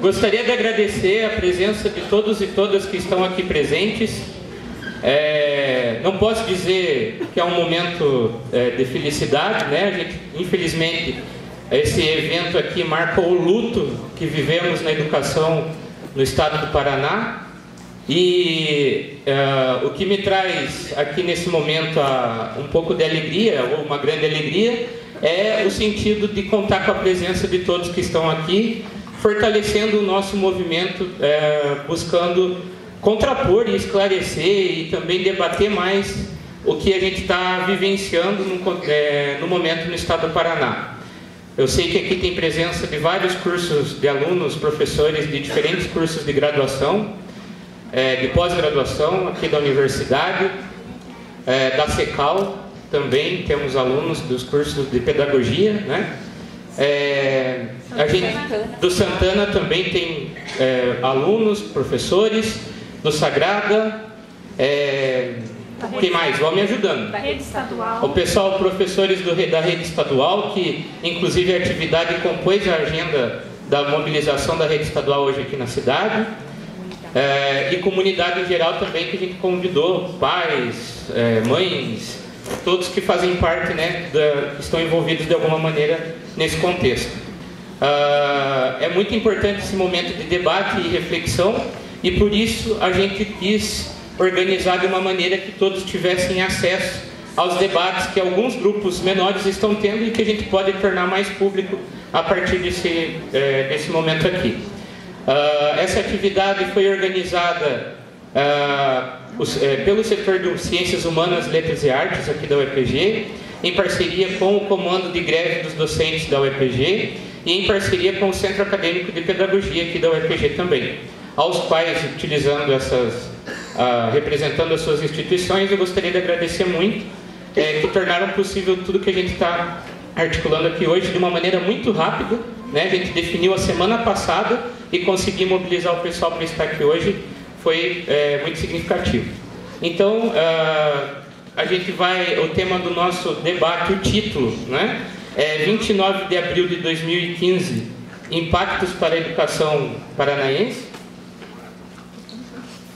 Gostaria de agradecer a presença de todos e todas que estão aqui presentes. Não posso dizer que é um momento de felicidade, né? A gente, infelizmente, esse evento aqui marca o luto que vivemos na educação no estado do Paraná. E o que me traz aqui nesse momento um pouco de alegria, ou uma grande alegria, é o sentido de contar com a presença de todos que estão aqui, fortalecendo o nosso movimento, buscando contrapor e esclarecer e também debater mais o que a gente está vivenciando no momento no estado do Paraná. Eu sei que aqui tem presença de vários cursos de alunos, professores de diferentes cursos de graduação, de pós-graduação aqui da universidade, da SECAL também temos alunos dos cursos de pedagogia, né? Do Santana também tem alunos, professores, do Sagrada, quem mais? Vão me ajudando. Da rede estadual. O pessoal, professores da rede estadual, que inclusive a atividade compôs a agenda da mobilização da rede estadual hoje aqui na cidade. E comunidade em geral também, que a gente convidou, pais, mães, todos que fazem parte, né, que estão envolvidos de alguma maneira nesse contexto. É muito importante esse momento de debate e reflexão, e por isso a gente quis organizar de uma maneira que todos tivessem acesso aos debates que alguns grupos menores estão tendo e que a gente pode tornar mais público a partir desse momento aqui. Essa atividade foi organizada pelo setor de Ciências Humanas, Letras e Artes aqui da UEPG, em parceria com o Comando de Greve dos Docentes da UEPG e em parceria com o Centro Acadêmico de Pedagogia aqui da UEPG também, aos quais, representando as suas instituições, eu gostaria de agradecer muito, que tornaram possível tudo que a gente está articulando aqui hoje de uma maneira muito rápida, né? A gente definiu a semana passada e conseguir mobilizar o pessoal para estar aqui hoje foi muito significativo. Então, o tema do nosso debate, o título, né, é 29 de abril de 2015, Impactos para a Educação Paranaense.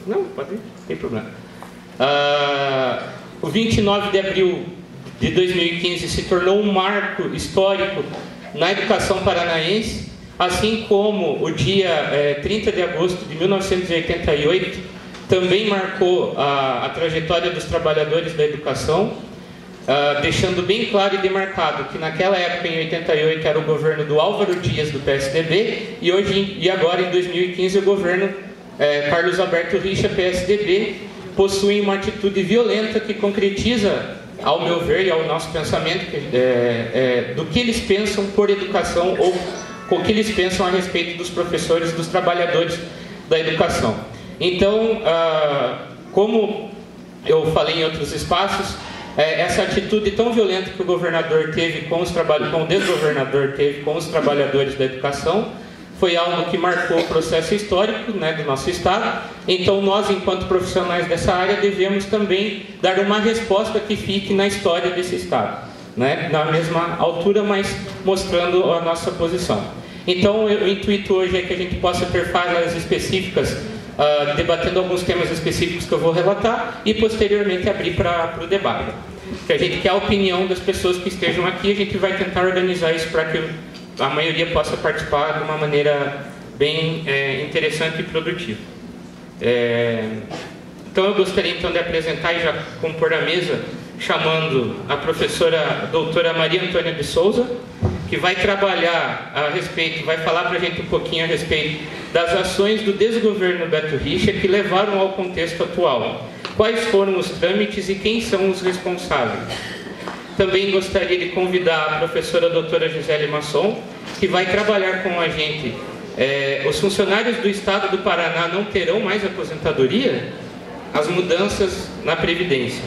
Não, pode ir, não tem problema. O 29 de abril de 2015 se tornou um marco histórico na educação paranaense, assim como o dia 30 de agosto de 1988 também marcou a trajetória dos trabalhadores da educação, deixando bem claro e demarcado que naquela época, em 88, era o governo do Álvaro Dias, do PSDB, e agora, em 2015, o governo Carlos Alberto Richa, PSDB, possui uma atitude violenta que concretiza, ao meu ver e ao nosso pensamento, do que eles pensam por educação ou o que eles pensam a respeito dos professores, dos trabalhadores da educação. Então, como eu falei em outros espaços, essa atitude tão violenta que o governador teve com o desgovernador teve com os trabalhadores da educação foi algo que marcou o processo histórico, né, do nosso estado. Então nós, enquanto profissionais dessa área, devemos também dar uma resposta que fique na história desse estado, né, na mesma altura, mas mostrando a nossa posição. Então o intuito hoje é que a gente possa ter falas específicas, debatendo alguns temas específicos que eu vou relatar e posteriormente abrir para o debate. Que a gente quer a opinião das pessoas que estejam aqui, a gente vai tentar organizar isso para que a maioria possa participar de uma maneira bem interessante e produtiva. Então eu gostaria então de apresentar e já compor a mesa, chamando a professora doutora Maria Antônia de Souza, que vai trabalhar vai falar para a gente um pouquinho a respeito das ações do desgoverno Beto Richa que levaram ao contexto atual. Quais foram os trâmites e quem são os responsáveis? Também gostaria de convidar a professora doutora Gisele Masson, que vai trabalhar com a gente. Os funcionários do Estado do Paraná não terão mais aposentadoria? As mudanças na Previdência.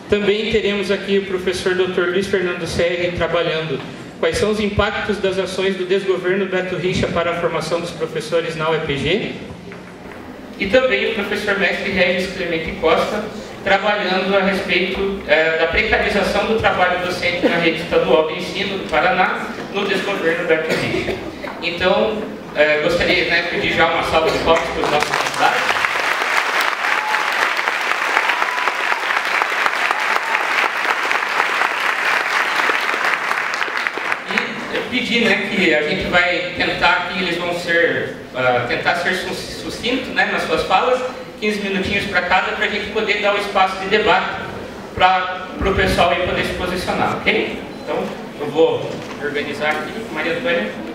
Também teremos aqui o professor Dr. Luiz Fernando Serri trabalhando quais são os impactos das ações do desgoverno Beto Richa para a formação dos professores na UEPG. E também o professor mestre Regis Clemente Costa, trabalhando a respeito da precarização do trabalho docente na rede estadual de ensino do Paraná no desgoverno Beto Richa. Então, gostaria de pedir já uma salva de palmas para os nossos convidados. E pedir que a gente vai tentar que eles vão tentar ser sucintos nas suas falas, 15 minutinhos para cada, para a gente poder dar o espaço de debate para o pessoal aí poder se posicionar, ok? Então, eu vou organizar aqui. Maria Antônia.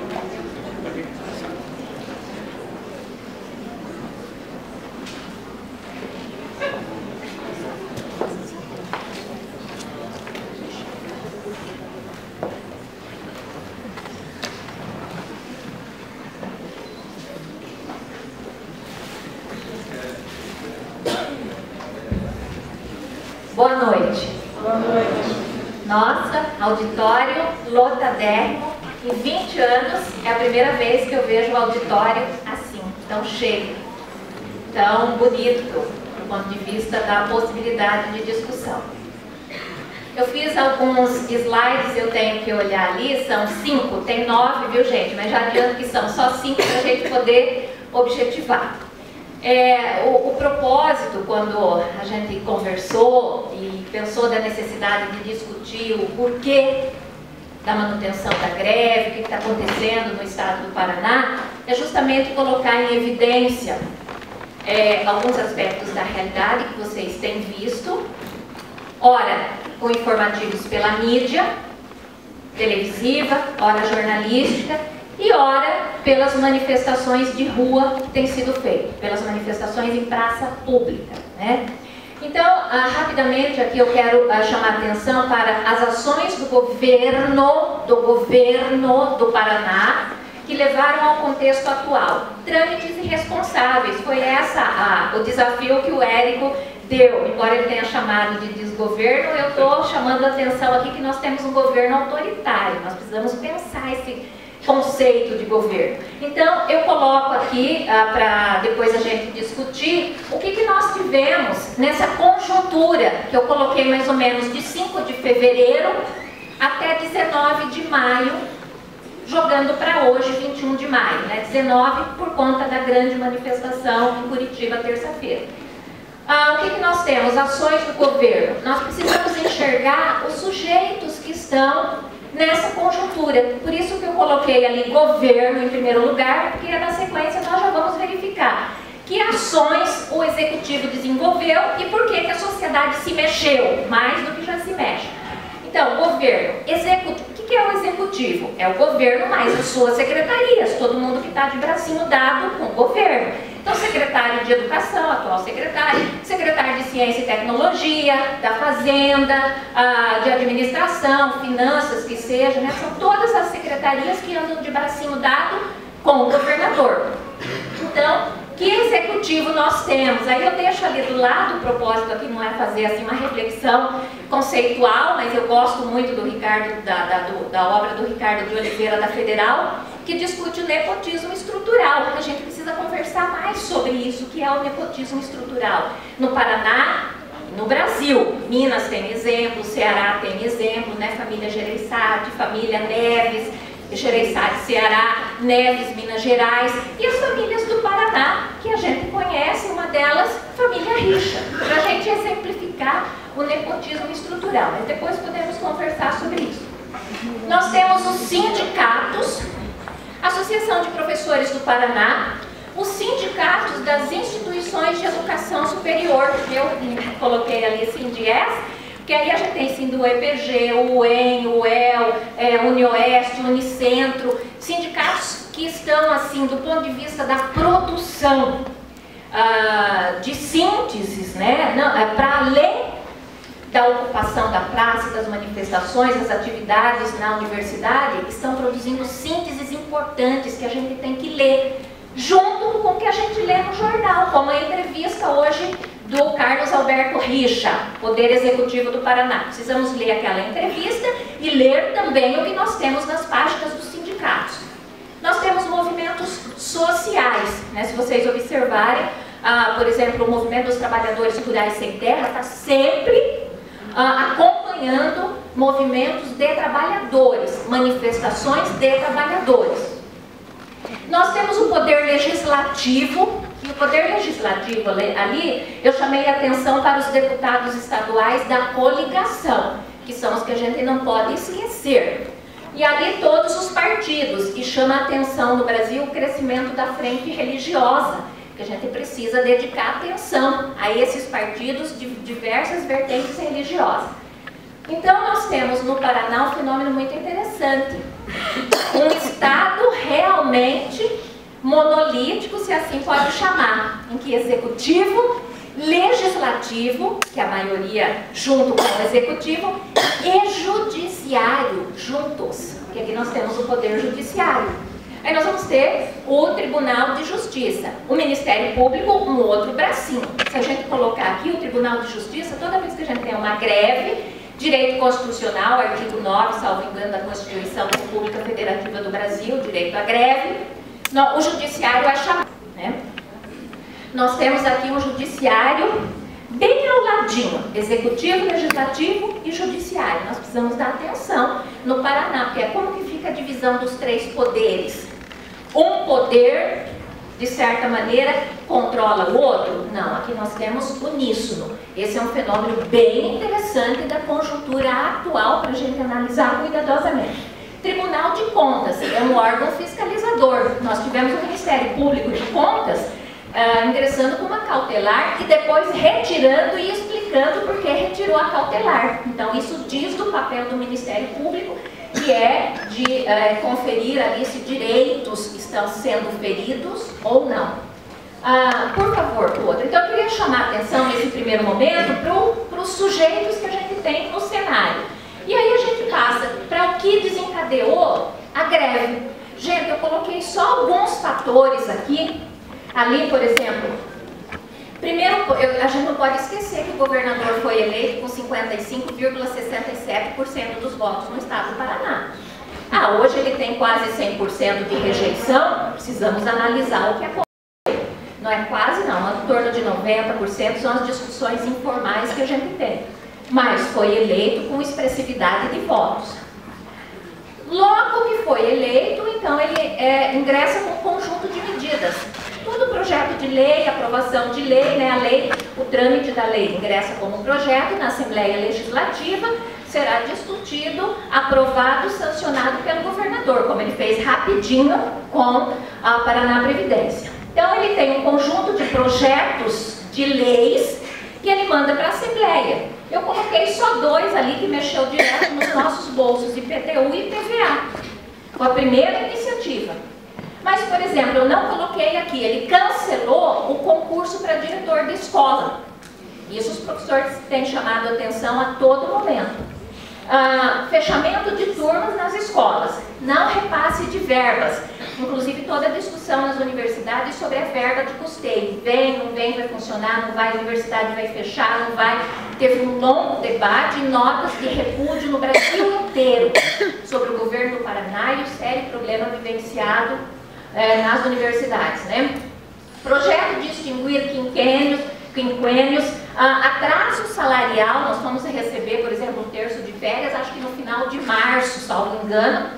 Boa noite. Boa noite. Nossa, auditório lotadérrimo. Em 20 anos é a primeira vez que eu vejo o auditório assim, tão cheio, tão bonito, do ponto de vista da possibilidade de discussão. Eu fiz alguns slides, eu tenho que olhar ali, são 5, tem 9, viu gente? Mas já adianto que são só 5 para a gente poder objetivar. O propósito, quando a gente conversou e pensou da necessidade de discutir o porquê da manutenção da greve, o que está acontecendo no estado do Paraná, é justamente colocar em evidência alguns aspectos da realidade que vocês têm visto, ora com informativos pela mídia televisiva, ora jornalística, e ora pelas manifestações de rua que têm sido feitas, pelas manifestações em praça pública, né? Então, rapidamente aqui eu quero chamar a atenção para as ações do governo do Paraná que levaram ao contexto atual. Trâmites irresponsáveis, foi o desafio que o Érico deu. Embora ele tenha chamado de desgoverno, eu estou chamando a atenção aqui que nós temos um governo autoritário, nós precisamos pensar esse conceito de governo. Então, eu coloco aqui, para depois a gente discutir, o que nós tivemos nessa conjuntura, que eu coloquei mais ou menos de 5 de fevereiro até 19 de maio, jogando para hoje, 21 de maio, né? 19 por conta da grande manifestação em Curitiba, terça-feira. O que nós temos? Ações do governo. Nós precisamos enxergar os sujeitos que estão nessa conjuntura. Por isso que eu coloquei ali governo em primeiro lugar, porque na sequência nós já vamos verificar que ações o executivo desenvolveu e por que a sociedade se mexeu, mais do que já se mexe. Então, governo, o que é o executivo? É o governo mais as suas secretarias, todo mundo que está de bracinho dado com o governo. Então, secretário de Educação, atual secretário, secretário de Ciência e Tecnologia, da Fazenda, de Administração, Finanças, que seja, né? São todas as secretarias que andam de bracinho dado com o governador. Então, que executivo nós temos? Aí eu deixo ali do lado, o propósito aqui não é fazer assim uma reflexão conceitual, mas eu gosto muito do Ricardo, da obra do Ricardo de Oliveira, da Federal, que discute o nepotismo estrutural. A gente precisa conversar mais sobre isso, que é o nepotismo estrutural. No Paraná, no Brasil, Minas tem exemplo, Ceará tem exemplo, né? Família Gereissati, família Neves, Gereissati, Ceará, Neves, Minas Gerais, e as famílias do Paraná, que a gente conhece, uma delas, família Richa, para a gente exemplificar o nepotismo estrutural, mas depois podemos conversar sobre isso. Nós temos os sindicatos, Associação de Professores do Paraná, os sindicatos das instituições de educação superior, eu coloquei ali Sindies, porque aí a gente tem sim do EPG, o UEM, o UEL, Unioeste, Unicentro, sindicatos que estão assim do ponto de vista da produção de sínteses, né, para além da ocupação da praça, das manifestações, das atividades na universidade, estão produzindo sínteses importantes que a gente tem que ler, junto com o que a gente lê no jornal, como a entrevista hoje do Carlos Alberto Richa, Poder Executivo do Paraná. Precisamos ler aquela entrevista e ler também o que nós temos nas páginas dos sindicatos. Nós temos movimentos sociais, né? Se vocês observarem, por exemplo, o Movimento dos Trabalhadores Rurais Sem Terra está sempre acompanhando movimentos de trabalhadores, manifestações de trabalhadores. Nós temos o poder legislativo, e o poder legislativo ali, eu chamei a atenção para os deputados estaduais da coligação, que são os que a gente não pode esquecer. E ali todos os partidos, e chama a atenção no Brasil o crescimento da frente religiosa, que a gente precisa dedicar atenção a esses partidos de diversas vertentes religiosas. Então nós temos no Paraná um fenômeno muito interessante, um estado realmente monolítico, se assim pode chamar, em que executivo, legislativo, que a maioria junto com o executivo, e judiciário juntos, porque aqui nós temos o poder judiciário. Aí nós vamos ter o Tribunal de Justiça, o Ministério Público, um outro bracinho. Se a gente colocar aqui o Tribunal de Justiça, toda vez que a gente tem uma greve, direito constitucional, artigo 9, salvo engano, da Constituição da República Federativa do Brasil, direito à greve, o judiciário é chamado, né? Nós temos aqui um judiciário bem ao ladinho, executivo, legislativo e judiciário. Nós precisamos dar atenção no Paraná, porque é como que fica a divisão dos três poderes. Um poder, de certa maneira, controla o outro? Não, aqui nós temos uníssono. Esse é um fenômeno bem interessante da conjuntura atual para a gente analisar cuidadosamente. Tribunal de Contas é um órgão fiscalizador. Nós tivemos o Ministério Público de Contas ingressando com uma cautelar e depois retirando e explicando por que retirou a cautelar. Então isso diz do papel do Ministério Público, que é de conferir ali se direitos estão sendo feridos ou não. Por favor, outro. Então eu queria chamar a atenção nesse primeiro momento para os sujeitos que a gente tem no cenário. E aí a gente passa para o que desencadeou a greve. Gente, eu coloquei só alguns fatores aqui. Ali, por exemplo, primeiro, a gente não pode esquecer que o governador foi eleito com 55,67% dos votos no estado do Paraná. Hoje ele tem quase 100% de rejeição, precisamos analisar o que aconteceu. Não é quase não, em torno de 90% são as discussões informais que a gente tem. Mas foi eleito com expressividade de votos. Logo que foi eleito, então ele ingressa com um conjunto de medidas. Todo projeto de lei, aprovação de lei, né, a lei, o trâmite da lei ingressa como projeto na Assembleia Legislativa, será discutido, aprovado, sancionado pelo governador, como ele fez rapidinho com a Paraná Previdência. Então ele tem um conjunto de projetos de leis que ele manda para a Assembleia. Eu coloquei só dois ali que mexeu direto nos nossos bolsos, IPTU e IPVA. Foi a primeira iniciativa. Mas, por exemplo, eu não coloquei aqui, ele cancelou o concurso para diretor de escola. Isso os professores têm chamado a atenção a todo momento. Fechamento de turmas nas escolas, não repasse de verbas. Inclusive toda a discussão nas universidades sobre a verba de custeio. Vem, não vem, vai funcionar, não vai, a universidade vai fechar, não vai. Teve um longo debate e notas de repúdio no Brasil inteiro sobre o governo do Paraná e o sério problema vivenciado nas universidades, né? Projeto de extinguir quinquênios, atraso salarial, nós vamos receber, por exemplo, um terço de férias, acho que no final de março, salvo engano.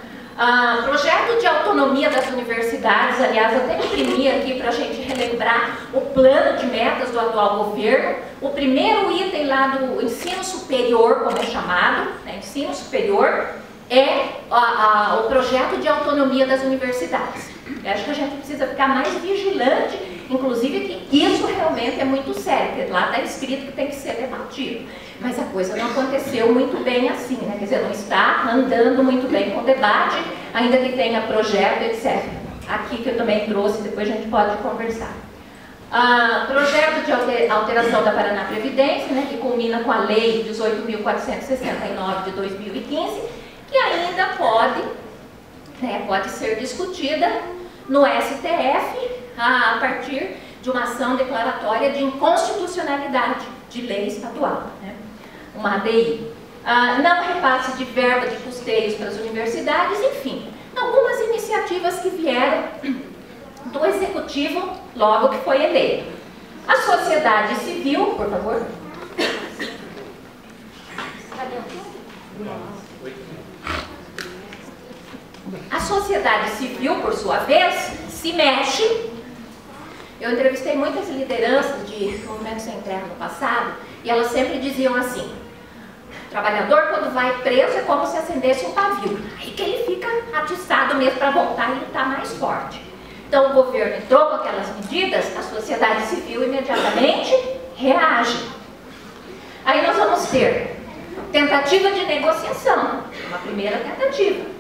Projeto de autonomia das universidades, aliás, até imprimi aqui para a gente relembrar o plano de metas do atual governo. O primeiro item lá do ensino superior, como é chamado, né, ensino superior, é o projeto de autonomia das universidades. Eu acho que a gente precisa ficar mais vigilante, inclusive que isso realmente é muito sério, porque lá está escrito que tem que ser debatido. Mas a coisa não aconteceu muito bem assim, né? Quer dizer, não está andando muito bem com o debate, ainda que tenha projeto, etc. Aqui que eu também trouxe, depois a gente pode conversar. Projeto de alteração da Paraná Previdência, né, que culmina com a Lei 18.469 de 2015, que ainda pode ser discutida no STF a partir de uma ação declaratória de inconstitucionalidade de lei estadual, né? Uma ADI. Não repasse de verba de custeios para as universidades, enfim, algumas iniciativas que vieram do Executivo logo que foi eleito. A sociedade civil, por favor. A sociedade civil, por sua vez, se mexe. Eu entrevistei muitas lideranças de movimentos sem terra no passado e elas sempre diziam assim: o trabalhador, quando vai preso, é como se acendesse um pavio. Aí que ele fica atiçado mesmo para voltar e lutar mais forte. Então o governo entrou com aquelas medidas, a sociedade civil imediatamente reage. Aí nós vamos ter tentativa de negociação, uma primeira tentativa.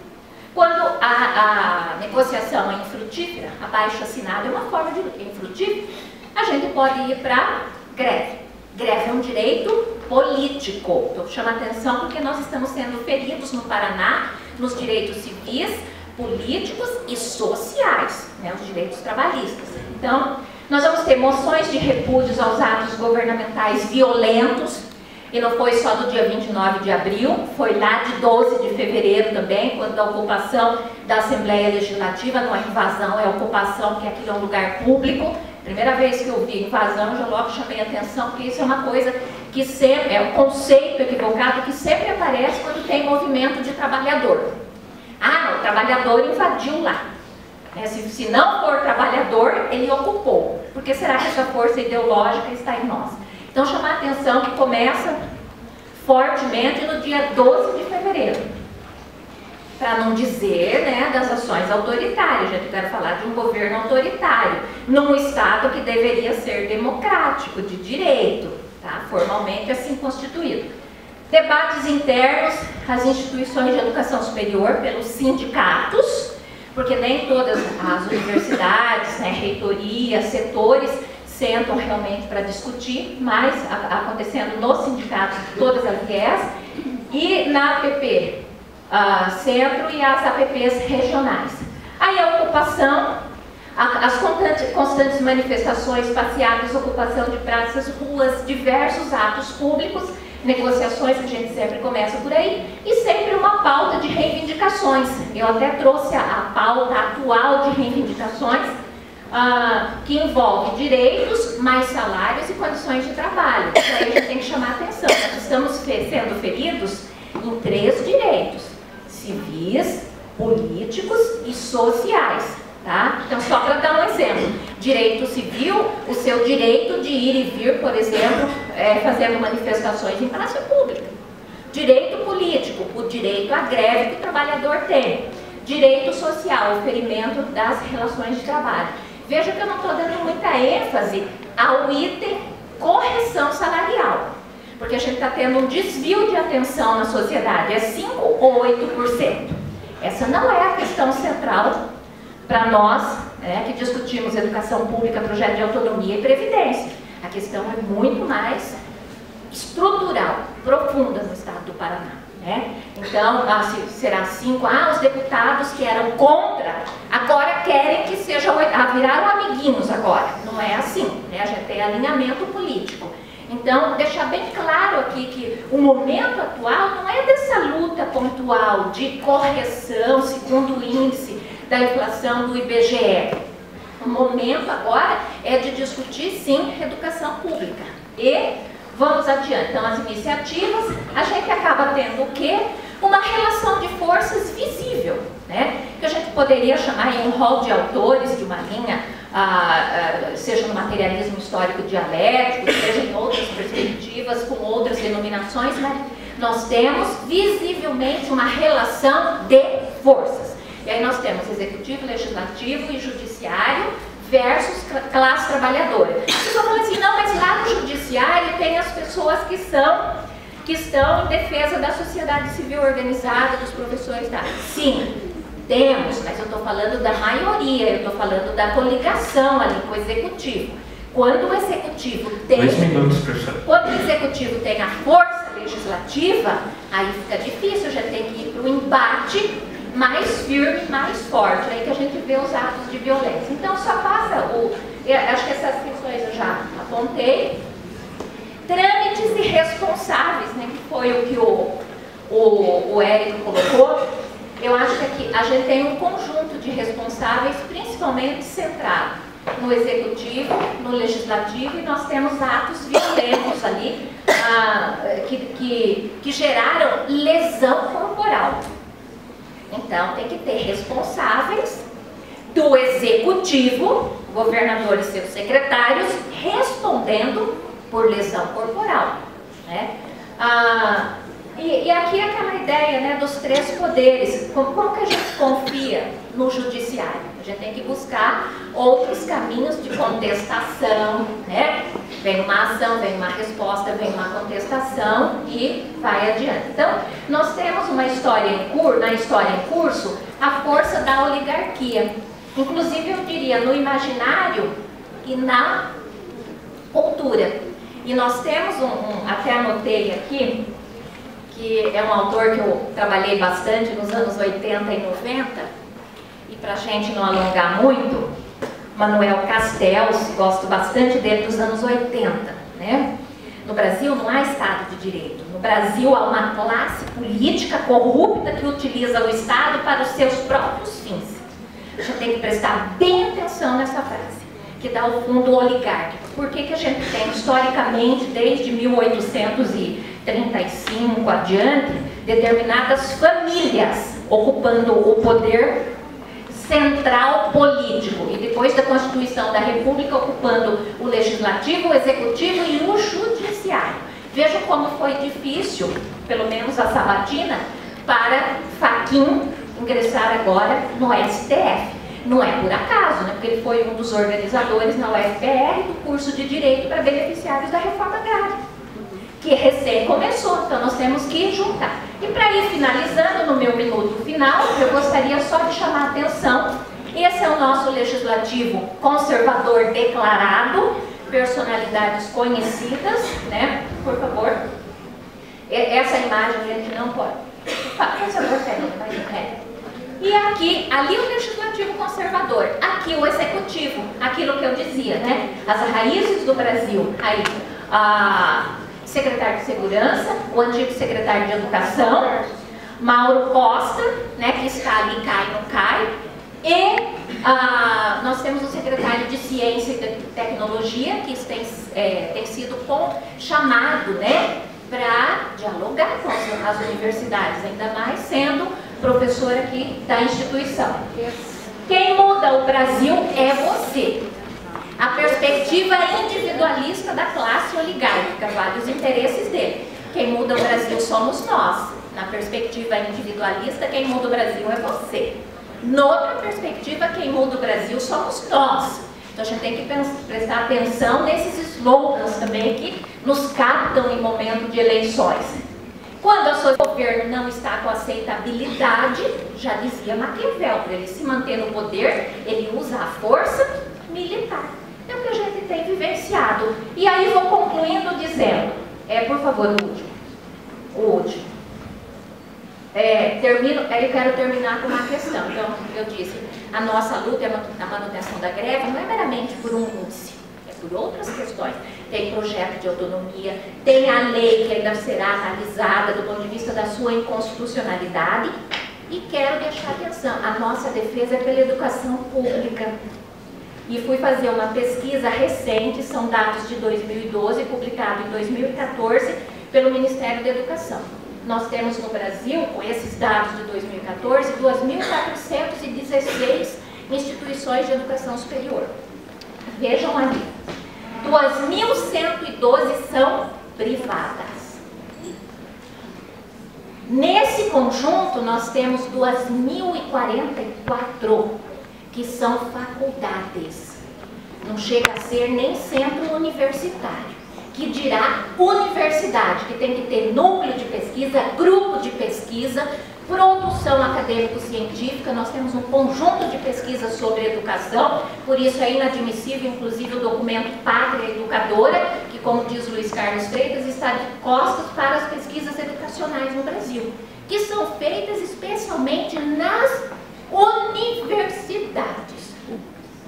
Quando a negociação é infrutífera, abaixo assinado é uma forma de infrutífera, a gente pode ir para greve. Greve é um direito político. Então, chama atenção porque nós estamos sendo feridos no Paraná nos direitos civis, políticos e sociais, né, os direitos trabalhistas. Então, nós vamos ter moções de repúdios aos atos governamentais violentos, e não foi só do dia 29 de abril, foi lá de 12 de fevereiro também, quando a ocupação da Assembleia Legislativa, não é invasão, é ocupação, porque aquilo é um lugar público. Primeira vez que eu vi invasão, eu já logo chamei a atenção, porque isso é uma coisa que sempre, é um conceito equivocado que sempre aparece quando tem movimento de trabalhador. Ah, não, o trabalhador invadiu lá. Se não for trabalhador, ele ocupou. Por que será que essa força ideológica está em nós? Então, chamar a atenção que começa fortemente no dia 12 de fevereiro. Para não dizer, né, das ações autoritárias. Eu quero falar de um governo autoritário, num Estado que deveria ser democrático, de direito, tá? Formalmente assim constituído. Debates internos, as instituições de educação superior, pelos sindicatos, porque nem todas as universidades, né, reitorias, setores, sentam realmente para discutir, mas acontecendo nos sindicatos de todas as viés, e na APP Centro e as APPs regionais. Aí a ocupação, as constantes manifestações, passeatas, ocupação de praças, ruas, diversos atos públicos, negociações, que a gente sempre começa por aí, e sempre uma pauta de reivindicações. Eu até trouxe a pauta atual de reivindicações, que envolve direitos, mais salários e condições de trabalho. Então aí a gente tem que chamar a atenção. Nós estamos sendo feridos em 3 direitos: civis, políticos e sociais. Tá? Então, só para dar um exemplo: direito civil, o seu direito de ir e vir, por exemplo, fazendo manifestações em praça pública. Direito político, o direito à greve que o trabalhador tem. Direito social, o ferimento das relações de trabalho. Veja que eu não estou dando muita ênfase ao item correção salarial, porque a gente está tendo um desvio de atenção na sociedade, é 5 ou 8%. Essa não é a questão central para nós, né, que discutimos educação pública, projeto de autonomia e previdência. A questão é muito mais estrutural, profunda no estado do Paraná. Então, será 5, os deputados que eram contra, agora querem que seja 8, viraram amiguinhos agora, não é assim, né? A gente tem alinhamento político. Então, deixar bem claro aqui que o momento atual não é dessa luta pontual de correção segundo o índice da inflação do IBGE. O momento agora é de discutir, sim, educação pública. E vamos adiante. Então, as iniciativas, a gente acaba tendo o quê? Uma relação de forças visível, né? Que a gente poderia chamar em um rol de autores de uma linha, seja no materialismo histórico dialético, seja em outras perspectivas, com outras denominações, mas nós temos visivelmente uma relação de forças. E aí nós temos executivo, legislativo e judiciário versus classe trabalhadora. Vocês vão falar assim: não, mas lá no judiciário tem as pessoas que estão em defesa da sociedade civil organizada, dos professores da... Sim, temos, mas eu estou falando da maioria, eu estou falando da coligação ali com o executivo. Quando o executivo tem... 2 minutos, professor. Quando o executivo tem a força legislativa, aí fica difícil, já tem que ir para o embate mais firme, mais forte, aí que a gente vê os atos de violência. Então, só passa acho que essas questões eu já apontei. Trâmites irresponsáveis, né, que foi o que o Érico colocou. Eu acho que aqui a gente tem um conjunto de responsáveis, principalmente centrado no executivo, no legislativo, e nós temos atos violentos ali que geraram lesão corporal. Então, tem que ter responsáveis do executivo, governador e seus secretários, respondendo por lesão corporal, né? E aqui é aquela ideia, né, dos três poderes. Como que a gente confia no judiciário? A gente tem que buscar outros caminhos de contestação, né? Vem uma ação, vem uma resposta, vem uma contestação e vai adiante. Então, nós temos uma história na história em curso, a força da oligarquia. Inclusive, eu diria, no imaginário e na cultura. E nós temos até anotei aqui, que é um autor que eu trabalhei bastante nos anos 80 e 90, e para a gente não alongar muito, Manuel Castells, gosto bastante dele, dos anos 80, né? No Brasil não há Estado de Direito. No Brasil há uma classe política corrupta que utiliza o Estado para os seus próprios fins. A gente tem que prestar bem atenção nessa frase, que dá o fundo oligárquico. Por que a gente tem, historicamente, desde 1835 adiante, determinadas famílias ocupando o poder central político e depois da Constituição da República ocupando o Legislativo, o Executivo e o Judiciário. Vejam como foi difícil, pelo menos a sabatina, para Fachin ingressar agora no STF. Não é por acaso, né? Porque ele foi um dos organizadores na UFPR do curso de Direito para beneficiários da Reforma Agrária, que recém começou, então nós temos que juntar. E para ir finalizando, no meu minuto final, eu gostaria só de chamar a atenção, esse é o nosso legislativo conservador declarado, personalidades conhecidas, né? Por favor. Essa imagem a gente não pode. Por favor, E aqui, ali o legislativo conservador, aqui o executivo, aquilo que eu dizia, né? As raízes do Brasil, aí secretário de Segurança, o antigo secretário de Educação, Mauro Costa, né, que está ali, cai, não cai, e nós temos o secretário de Ciência e Tecnologia, que tem sido chamado, né, para dialogar com as universidades, ainda mais sendo professor aqui da instituição. Quem muda o Brasil é você. A perspectiva individualista da classe oligárquica, vários interesses dele. Quem muda o Brasil somos nós. Na perspectiva individualista, quem muda o Brasil é você. Noutra perspectiva, quem muda o Brasil somos nós. Então a gente tem que prestar atenção nesses slogans também que nos captam em momento de eleições. Quando o governo não está com aceitabilidade, já dizia Maquiavel, para ele se manter no poder, ele usa a força militar. É o que a gente tem vivenciado. E aí vou concluindo dizendo, por favor, o último. Eu quero terminar com uma questão. Então, eu disse, a nossa luta é a manutenção da greve não é meramente por um índice, é por outras questões. Tem projeto de autonomia, tem a lei que ainda será analisada do ponto de vista da sua inconstitucionalidade. E quero deixar atenção, a nossa defesa é pela educação pública. E fui fazer uma pesquisa recente, são dados de 2012, publicado em 2014 pelo Ministério da Educação. Nós temos no Brasil, com esses dados de 2014, 2.416 instituições de educação superior. Vejam ali, 2.112 são privadas. Nesse conjunto, nós temos 2.044 que são faculdades. Não chega a ser nem centro universitário, que dirá universidade, que tem que ter núcleo de pesquisa, grupo de pesquisa, produção acadêmico-científica. Nós temos um conjunto de pesquisas sobre educação, por isso é inadmissível, inclusive, o documento Pátria Educadora, que, como diz Luiz Carlos Freitas, está de costas para as pesquisas educacionais no Brasil, que são feitas especialmente nas universidades,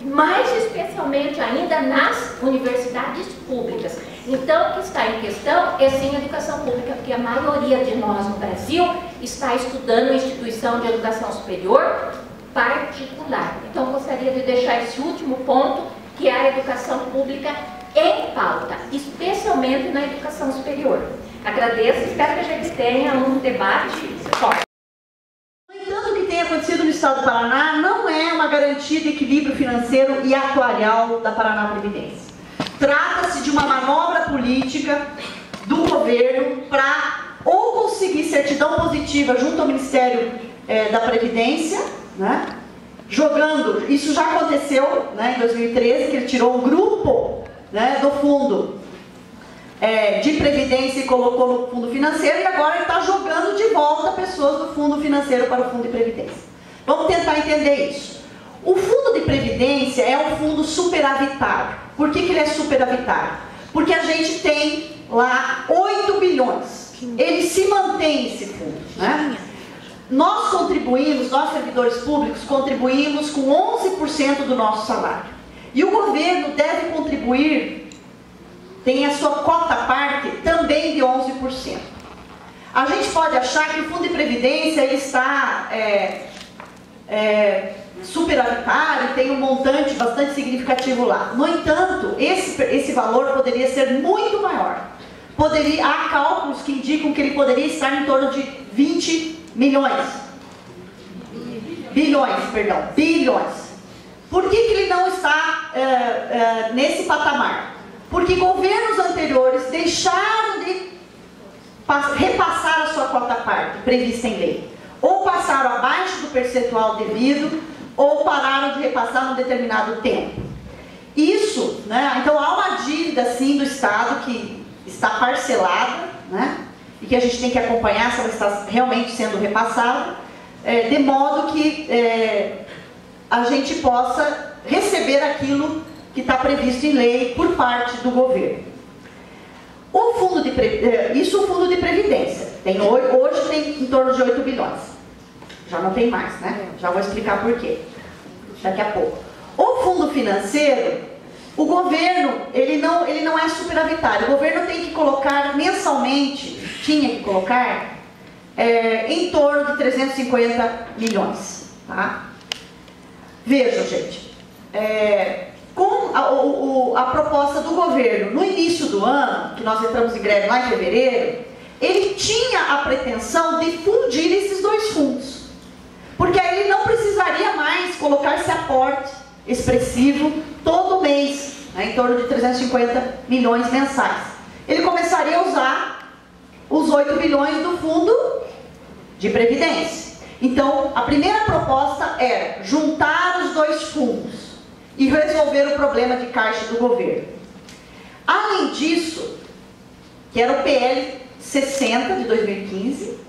mais especialmente ainda nas universidades públicas. Então, o que está em questão é sim a educação pública, porque a maioria de nós no Brasil está estudando instituição de educação superior particular. Então, gostaria de deixar esse último ponto, que é a educação pública em pauta, especialmente na educação superior. Agradeço, espero que a gente tenha um debate forte. No entanto, o que tem acontecido no Estado Estado do Paraná não é uma garantia de equilíbrio financeiro e atuarial da Paraná Previdência. Trata-se de uma manobra política do governo para ou conseguir certidão positiva junto ao Ministério da Previdência, né? Jogando, isso já aconteceu, né, em 2013, que ele tirou um grupo, né, do fundo de Previdência e colocou no fundo financeiro, e agora ele está jogando de volta pessoas do fundo financeiro para o fundo de Previdência. Vamos tentar entender isso. O fundo de Previdência é um fundo superavitário. Por que ele é superavitário? Porque a gente tem lá 8 bilhões. Ele se mantém esse fundo, né? Nós contribuímos, nós servidores públicos, contribuímos com 11% do nosso salário. E o governo deve contribuir, tem a sua cota parte também de 11%. A gente pode achar que o fundo de Previdência ele está superavitário, tem um montante bastante significativo lá. No entanto, esse valor poderia ser muito maior. Há cálculos que indicam que ele poderia estar em torno de 20 milhões. Bilhões. Por que ele não está nesse patamar? Porque governos anteriores deixaram de repassar a sua cota parte prevista em lei. Ou passaram abaixo do percentual devido, ou pararam de repassar num determinado tempo. Isso, né? Então há uma dívida sim do Estado que está parcelada, né? E que a gente tem que acompanhar se ela está realmente sendo repassada, de modo que a gente possa receber aquilo que está previsto em lei por parte do governo. O fundo de Previdência, hoje tem em torno de 8 bilhões. Já não tem mais, né? Já vou explicar por quê daqui a pouco. O fundo financeiro, o governo, ele não é superavitário. O governo tem que colocar mensalmente, tinha que colocar, em torno de 350 milhões. Tá? Vejam, gente, com a proposta do governo no início do ano, que nós entramos em greve lá em fevereiro, ele tinha a pretensão de fundir esses dois fundos. Porque aí ele não precisaria mais colocar esse aporte expressivo todo mês, né, em torno de 350 milhões mensais. Ele começaria a usar os 8 bilhões do fundo de Previdência. Então, a primeira proposta era juntar os dois fundos e resolver o problema de caixa do governo. Além disso, que era o PL 60 de 2015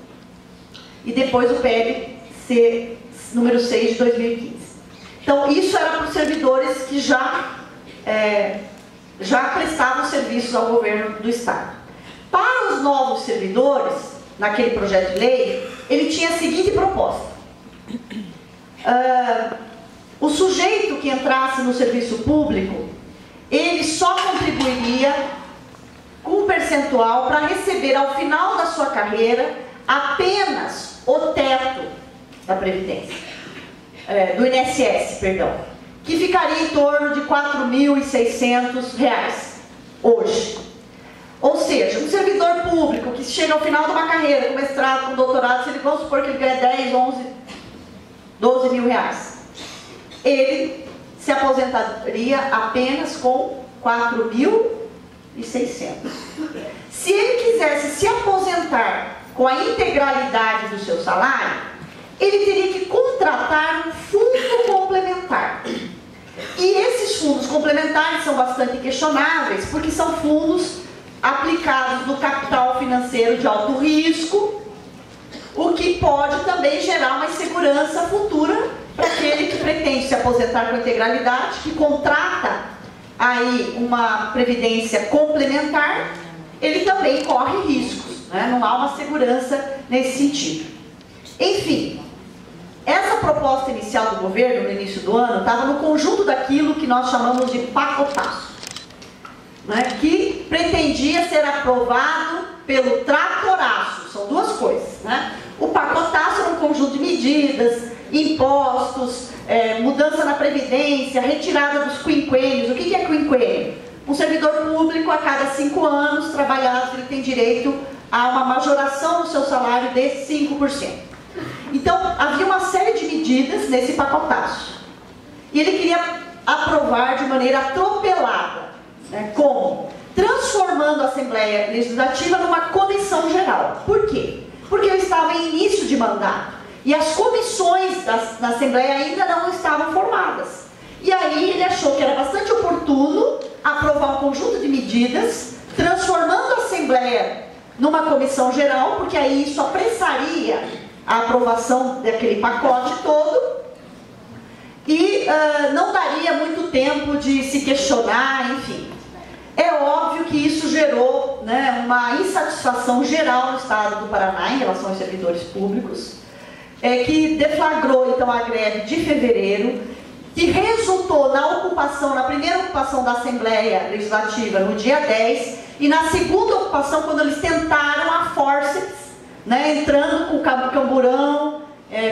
e depois o PL número 6 de 2015. Então, isso era para os servidores que já prestavam serviços ao governo do Estado. Para os novos servidores, naquele projeto de lei, ele tinha a seguinte proposta. O sujeito que entrasse no serviço público, ele só contribuiria com um percentual para receber ao final da sua carreira apenas o teto da Previdência, do INSS, perdão, que ficaria em torno de R$ 4.600 hoje. Ou seja, um servidor público que chega ao final de uma carreira, com mestrado, com doutorado, se ele, vamos supor que ele ganha 10, 11, 12 mil reais, ele se aposentaria apenas com 4.600. Se ele quisesse se aposentar com a integralidade do seu salário, ele teria que contratar um fundo complementar. E esses fundos complementares são bastante questionáveis, porque são fundos aplicados no capital financeiro de alto risco, o que pode também gerar uma insegurança futura para aquele que pretende se aposentar com integralidade, que contrata aí uma previdência complementar, ele também corre riscos, né? Não há uma segurança nesse sentido. Enfim, essa proposta inicial do governo no início do ano estava no conjunto daquilo que nós chamamos de pacotaço, né? Que pretendia ser aprovado pelo tratoraço. São duas coisas, né? O pacotaço era um conjunto de medidas, impostos, mudança na Previdência, retirada dos quinquênios. O que é quinquênio? Um servidor público, a cada 5 anos trabalhados, ele tem direito a uma majoração no seu salário de 5%. Então, havia uma série de medidas medidas nesse pacotaço. E ele queria aprovar de maneira atropelada, né? Como? Transformando a Assembleia Legislativa numa comissão geral. Por quê? Porque eu estava em início de mandato e as comissões da Assembleia ainda não estavam formadas. E aí ele achou que era bastante oportuno aprovar um conjunto de medidas, transformando a Assembleia numa comissão geral, porque aí isso apressaria a aprovação daquele pacote todo e não daria muito tempo de se questionar, enfim. É óbvio que isso gerou, né, uma insatisfação geral no estado do Paraná em relação aos servidores públicos, que deflagrou então a greve de fevereiro, que resultou na primeira ocupação da Assembleia Legislativa no dia 10, e na segunda ocupação, quando eles tentaram a forceps, né, entrando com o camburão,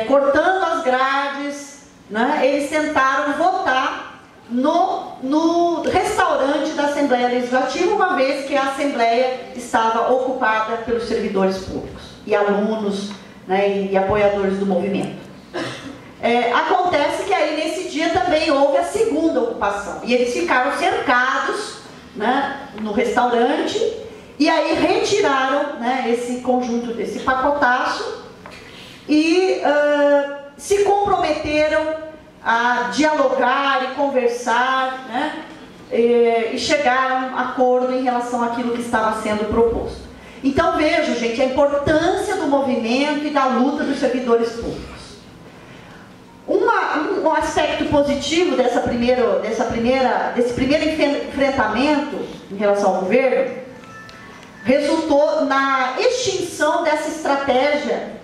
cortando as grades, né, eles tentaram votar no restaurante da Assembleia Legislativa, uma vez que a Assembleia estava ocupada pelos servidores públicos e alunos, né, e apoiadores do movimento. Acontece que aí nesse dia também houve a segunda ocupação e eles ficaram cercados, né, no restaurante, e aí retiraram, né, esse conjunto, desse pacotaço, e se comprometeram a dialogar e conversar, né, e chegaram a um acordo em relação àquilo que estava sendo proposto. Então vejam, gente, a importância do movimento e da luta dos servidores públicos. Um aspecto positivo desse primeiro enfrentamento em relação ao governo resultou na extinção dessa estratégia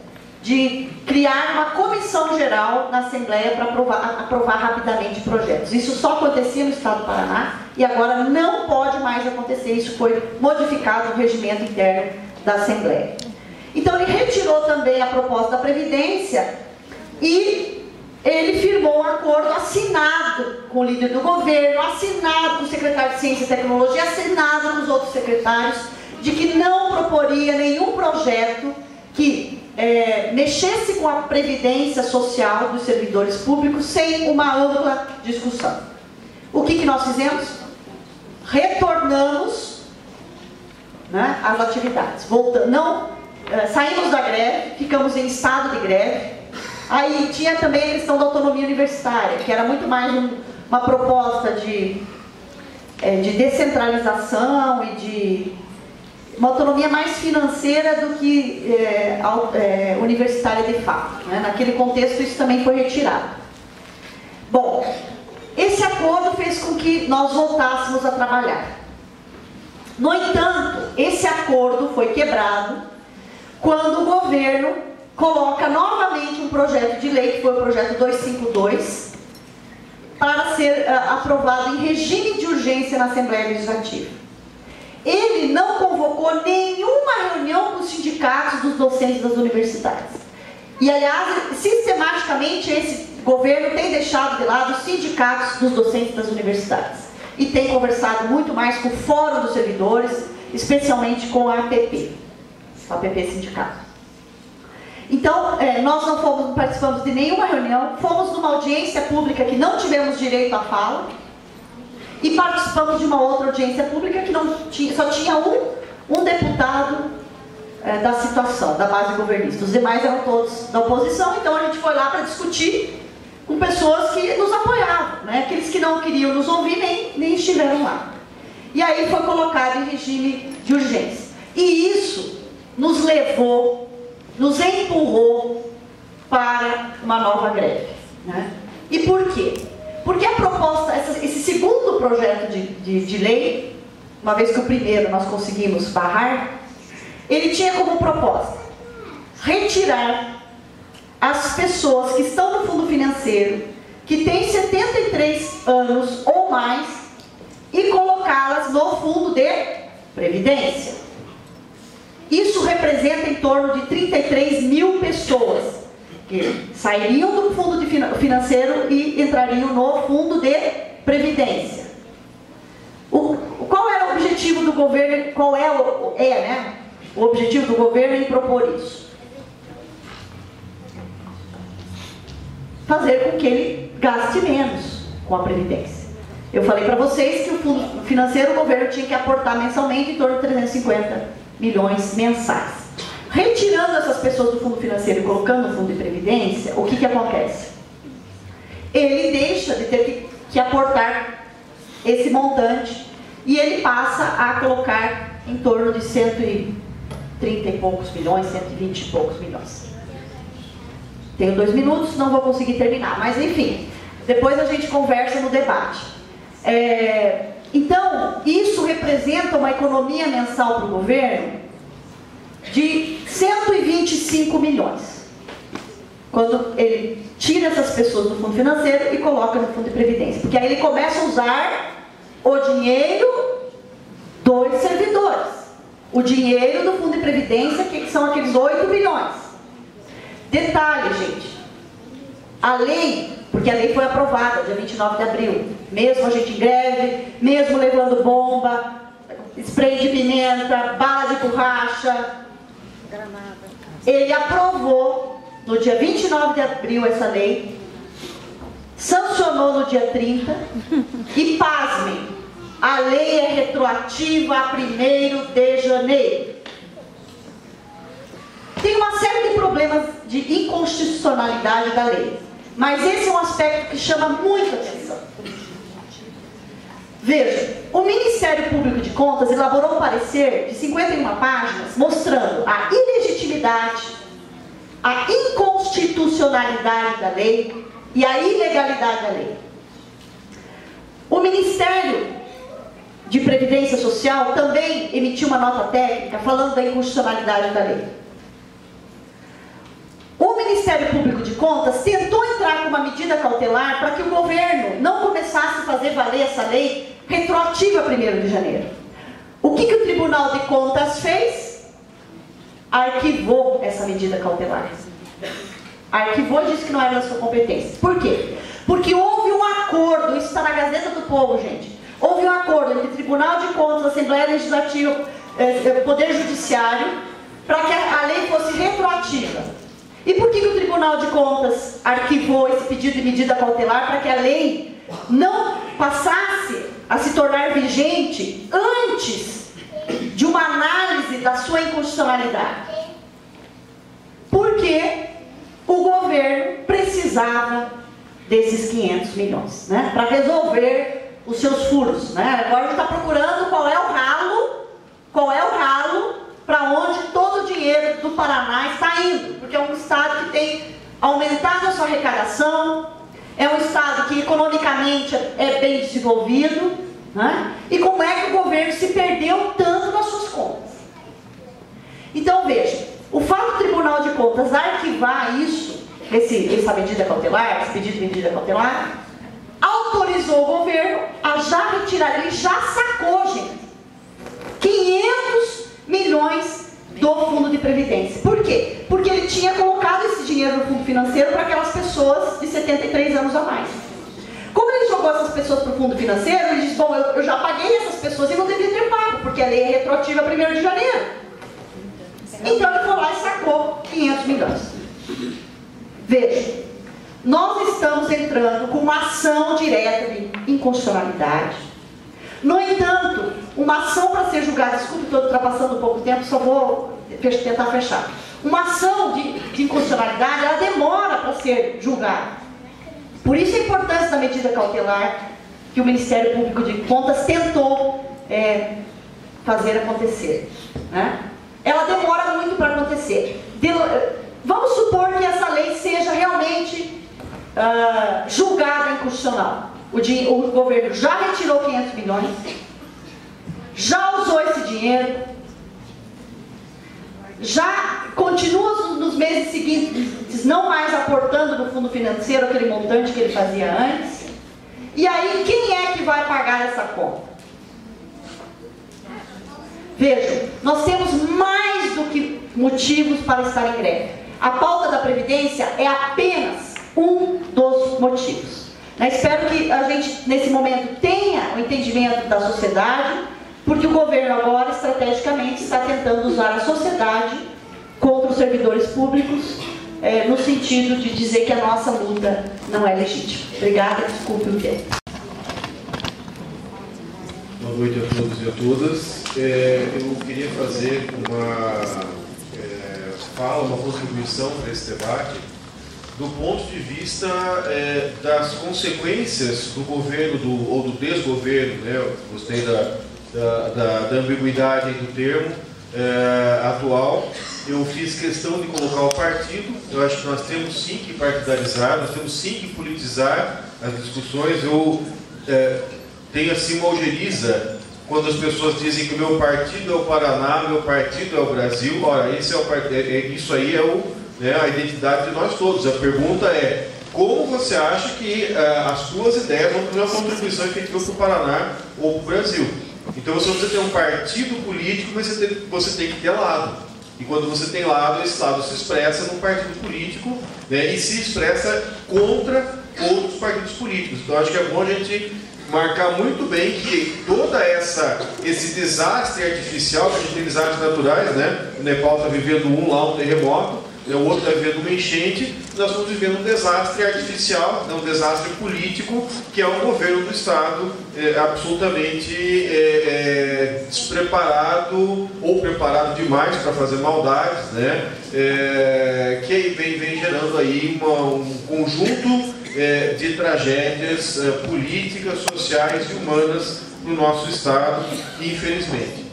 de criar uma comissão geral na Assembleia para aprovar rapidamente projetos. Isso só acontecia no estado do Paraná e agora não pode mais acontecer. Isso foi modificado no regimento interno da Assembleia. Então ele retirou também a proposta da Previdência e ele firmou um acordo assinado com o líder do governo, assinado com o secretário de Ciência e Tecnologia, assinado com os outros secretários, de que não proporia nenhum projeto que mexesse com a previdência social dos servidores públicos sem uma ampla discussão. O que nós fizemos? Retornamos, né, às atividades. Saímos da greve, ficamos em estado de greve. Aí tinha também a questão da autonomia universitária, que era muito mais uma proposta de descentralização e de uma autonomia mais financeira do que universitária de fato, né? Naquele contexto isso também foi retirado. Bom, esse acordo fez com que nós voltássemos a trabalhar. No entanto, esse acordo foi quebrado quando o governo coloca novamente um projeto de lei, que foi o projeto 252, para ser aprovado em regime de urgência na Assembleia Legislativa. Ele não convocou nenhuma reunião com os sindicatos dos docentes das universidades. E, aliás, sistematicamente esse governo tem deixado de lado os sindicatos dos docentes das universidades. E tem conversado muito mais com o Fórum dos Servidores, especialmente com a APP, Sindicato. Então, nós não participamos de nenhuma reunião, fomos numa audiência pública que não tivemos direito à fala, e participamos de uma outra audiência pública que só tinha um deputado da situação, da base governista. Os demais eram todos da oposição, então a gente foi lá para discutir com pessoas que nos apoiavam, né? Aqueles que não queriam nos ouvir nem estiveram lá. E aí foi colocado em regime de urgência. E isso nos empurrou para uma nova greve, né? E por quê? Porque a proposta, esse segundo projeto de lei, uma vez que o primeiro nós conseguimos barrar, ele tinha como proposta retirar as pessoas que estão no fundo financeiro, que têm 73 anos ou mais, e colocá-las no fundo de previdência. Isso representa em torno de 33 mil pessoas que sairiam do fundo financeiro e entrariam no fundo de previdência. Qual era o objetivo do governo? O objetivo do governo em propor isso? fazer com que ele gaste menos com a Previdência. Eu falei para vocês que o fundo financeiro, o governo tinha que aportar mensalmente em torno de 350 milhões mensais. Retirando essas pessoas do fundo financeiro e colocando no fundo de Previdência, o que acontece? Ele deixa de ter que aportar esse montante e ele passa a colocar em torno de 130 e poucos milhões, 120 e poucos milhões. Tenho 2 minutos, não vou conseguir terminar, mas enfim, depois a gente conversa no debate. Então, isso representa uma economia mensal para o governo de 125 milhões. Quando ele tira essas pessoas do fundo financeiro e coloca no fundo de previdência. Porque aí ele começa a usar o dinheiro dos servidores. O dinheiro do fundo de previdência, que são aqueles 8 bilhões. Detalhe, gente. A lei, porque a lei foi aprovada dia 29 de abril. Mesmo a gente em greve, mesmo levando bomba, spray de pimenta, bala de borracha. Ele aprovou no dia 29 de abril essa lei, sancionou no dia 30 e, pasmem, a lei é retroativa a 1º de janeiro. Tem uma série de problemas de inconstitucionalidade da lei, mas esse é um aspecto que chama muita atenção. Veja, o Ministério Público de Contas elaborou um parecer de 51 páginas mostrando a ilegitimidade, a inconstitucionalidade da lei e a ilegalidade da lei. O Ministério de Previdência Social também emitiu uma nota técnica falando da inconstitucionalidade da lei. O Ministério Público de Contas tentou entrar com uma medida cautelar para que o governo não começasse a fazer valer essa lei retroativa a 1º de janeiro. O que o Tribunal de Contas fez? Arquivou essa medida cautelar. Arquivou e disse que não era da sua competência. Por quê? Porque houve um acordo, isso está na Gazeta do Povo, gente. Houve um acordo entre Tribunal de Contas, Assembleia Legislativa, Poder Judiciário, para que a lei fosse retroativa. E por que o Tribunal de Contas arquivou esse pedido de medida cautelar para que a lei não passasse a se tornar vigente antes de uma análise da sua inconstitucionalidade? Porque o governo precisava desses 500 milhões, né, para resolver os seus furos, né? Agora a gente está procurando qual é o ralo para onde todo o dinheiro do Paraná está indo, porque é um estado que tem aumentado a sua arrecadação, é um estado que economicamente é bem desenvolvido, né? E como é que o governo se perdeu tanto nas suas contas? Então veja, o fato do Tribunal de Contas arquivar isso, essa medida cautelar, esse pedido de medida cautelar, autorizou o governo a já retirar, ele já sacou, gente, 500 milhões do fundo de previdência. Por quê? Porque ele tinha colocado esse dinheiro no fundo financeiro para aquelas pessoas de 73 anos a mais. Como ele jogou essas pessoas para o fundo financeiro, ele disse, bom, eu já paguei essas pessoas e não devia ter pago, porque a lei é retroativa a 1º de janeiro. Então ele foi lá e sacou 500 milhões. Veja, nós estamos entrando com uma ação direta de inconstitucionalidade. No entanto, uma ação para ser julgada, desculpe, estou ultrapassando um pouco o tempo, só vou tentar fechar. Uma ação de inconstitucionalidade, ela demora para ser julgada. Por isso a importância da medida cautelar que o Ministério Público de Contas tentou fazer acontecer, né? Ela demora muito para acontecer. Vamos supor que essa lei seja realmente julgada inconstitucional. O governo já retirou 500 milhões, já usou esse dinheiro, já continua nos meses seguintes não mais aportando no fundo financeiro aquele montante que ele fazia antes. E aí, quem é que vai pagar essa conta? Vejam, nós temos mais do que motivos para estar em greve. A pauta da Previdência é apenas um dos motivos. Espero que a gente, nesse momento, tenha o entendimento da sociedade, porque o governo agora, estrategicamente, está tentando usar a sociedade contra os servidores públicos no sentido de dizer que a nossa luta não é legítima. Obrigada, desculpe o tempo. Boa noite a todos e a todas. Eu queria fazer uma contribuição para esse debate do ponto de vista das consequências do governo ou do desgoverno, né? Eu gostei da ambiguidade do termo atual. Eu fiz questão de colocar o partido. Eu acho que nós temos sim que partidarizar, nós temos sim que politizar as discussões. Eu tenho assim uma ojeriza quando as pessoas dizem que o meu partido é o Paraná, meu partido é o Brasil. Ora, isso aí é a identidade de nós todos. A pergunta é: como você acha que as suas ideias vão ter uma contribuição efetiva para o Paraná ou para o Brasil? Então você não precisa ter um partido político, mas você tem que ter lado. E quando você tem lado, esse lado se expressa num partido político, né, e se expressa contra outros partidos políticos. Então acho que é bom a gente marcar muito bem que todo esse desastre artificial, que a gente tem desastres naturais, né? O Nepal está vivendo um terremoto, o outro está vivendo uma enchente, nós estamos vivendo um desastre artificial, um desastre político, que é um governo do Estado absolutamente despreparado ou preparado demais para fazer maldades, né? Que vem gerando aí um conjunto de tragédias políticas, sociais e humanas no nosso Estado, infelizmente.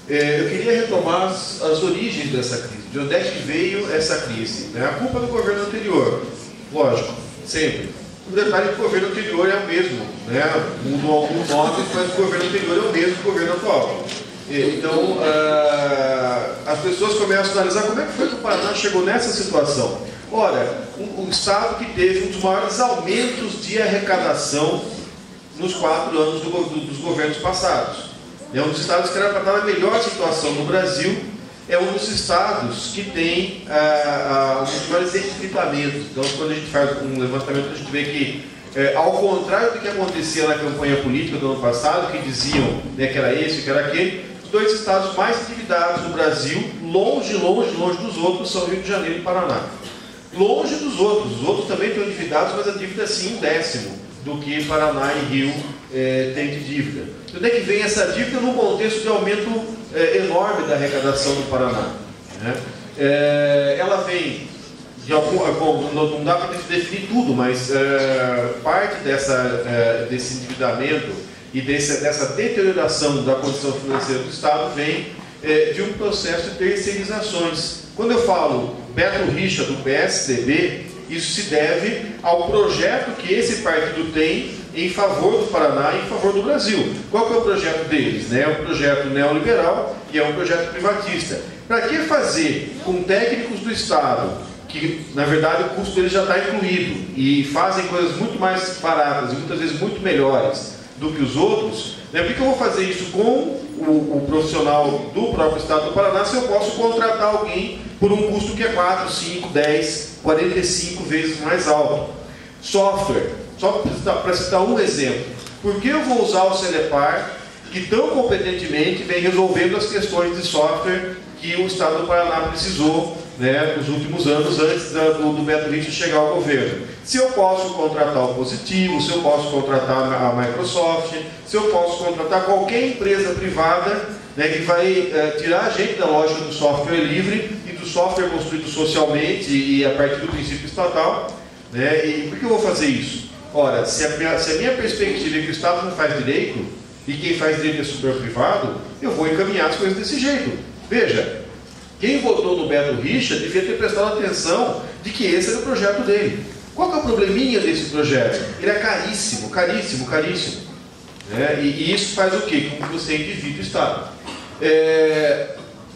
Eu queria retomar as origens dessa crise, de onde é que veio essa crise, né? A culpa do governo anterior, lógico, sempre. O detalhe é que o governo anterior é o mesmo, né? Mudou alguns nomes, mas o governo anterior é o mesmo do governo atual. Então, as pessoas começam a analisar como é que foi que o Paraná chegou nessa situação. Ora, o Estado que teve um dos maiores aumentos de arrecadação nos 4 anos dos governos passados. É um dos estados que era para estar na melhor situação no Brasil, é um dos estados que tem um dos maiores endividamentos. Então, quando a gente faz um levantamento, a gente vê que, ao contrário do que acontecia na campanha política do ano passado, que diziam, né, que era esse, que era aquele, os 2 estados mais endividados do Brasil, longe dos outros, são Rio de Janeiro e Paraná. Longe dos outros, os outros também estão endividados, mas a dívida é sim 1/10 do que Paraná e Rio tem de dívida. De onde é que vem essa dívida? Num contexto de aumento enorme da arrecadação do Paraná, né? Ela vem de não dá para definir tudo, mas parte desse endividamento e dessa deterioração da condição financeira do Estado vem de um processo de terceirizações. Quando eu falo Beto Richa do PSDB, isso se deve ao projeto que esse partido tem em favor do Paraná e em favor do Brasil. Qual que é o projeto deles? É um projeto neoliberal e é um projeto privatista. Para que fazer com técnicos do Estado, que na verdade o custo deles já está incluído, e fazem coisas muito mais baratas e muitas vezes muito melhores do que os outros, né? Por que eu vou fazer isso com o profissional do próprio Estado do Paraná se eu posso contratar alguém por um custo que é 4, 5, 10, 45 vezes mais alto? Software, só para citar um exemplo. Por que eu vou usar o Celepar, que tão competentemente vem resolvendo as questões de software que o Estado do Paraná precisou, né, nos últimos anos, antes do Beto Richa chegar ao governo? Se eu posso contratar o Positivo, se eu posso contratar a Microsoft, se eu posso contratar qualquer empresa privada, né, que vai tirar a gente da lógica do software livre e do software construído socialmente e a partir do princípio estatal, né? E por que eu vou fazer isso? Ora, se a minha perspectiva é que o Estado não faz direito e quem faz direito é super privado, eu vou encaminhar as coisas desse jeito. Veja, quem votou no Beto Richa devia ter prestado atenção de que esse era o projeto dele. Qual que é o probleminha desse projeto? Ele é caríssimo, caríssimo, caríssimo. Né? E isso faz o quê? Com que você endivide o Estado.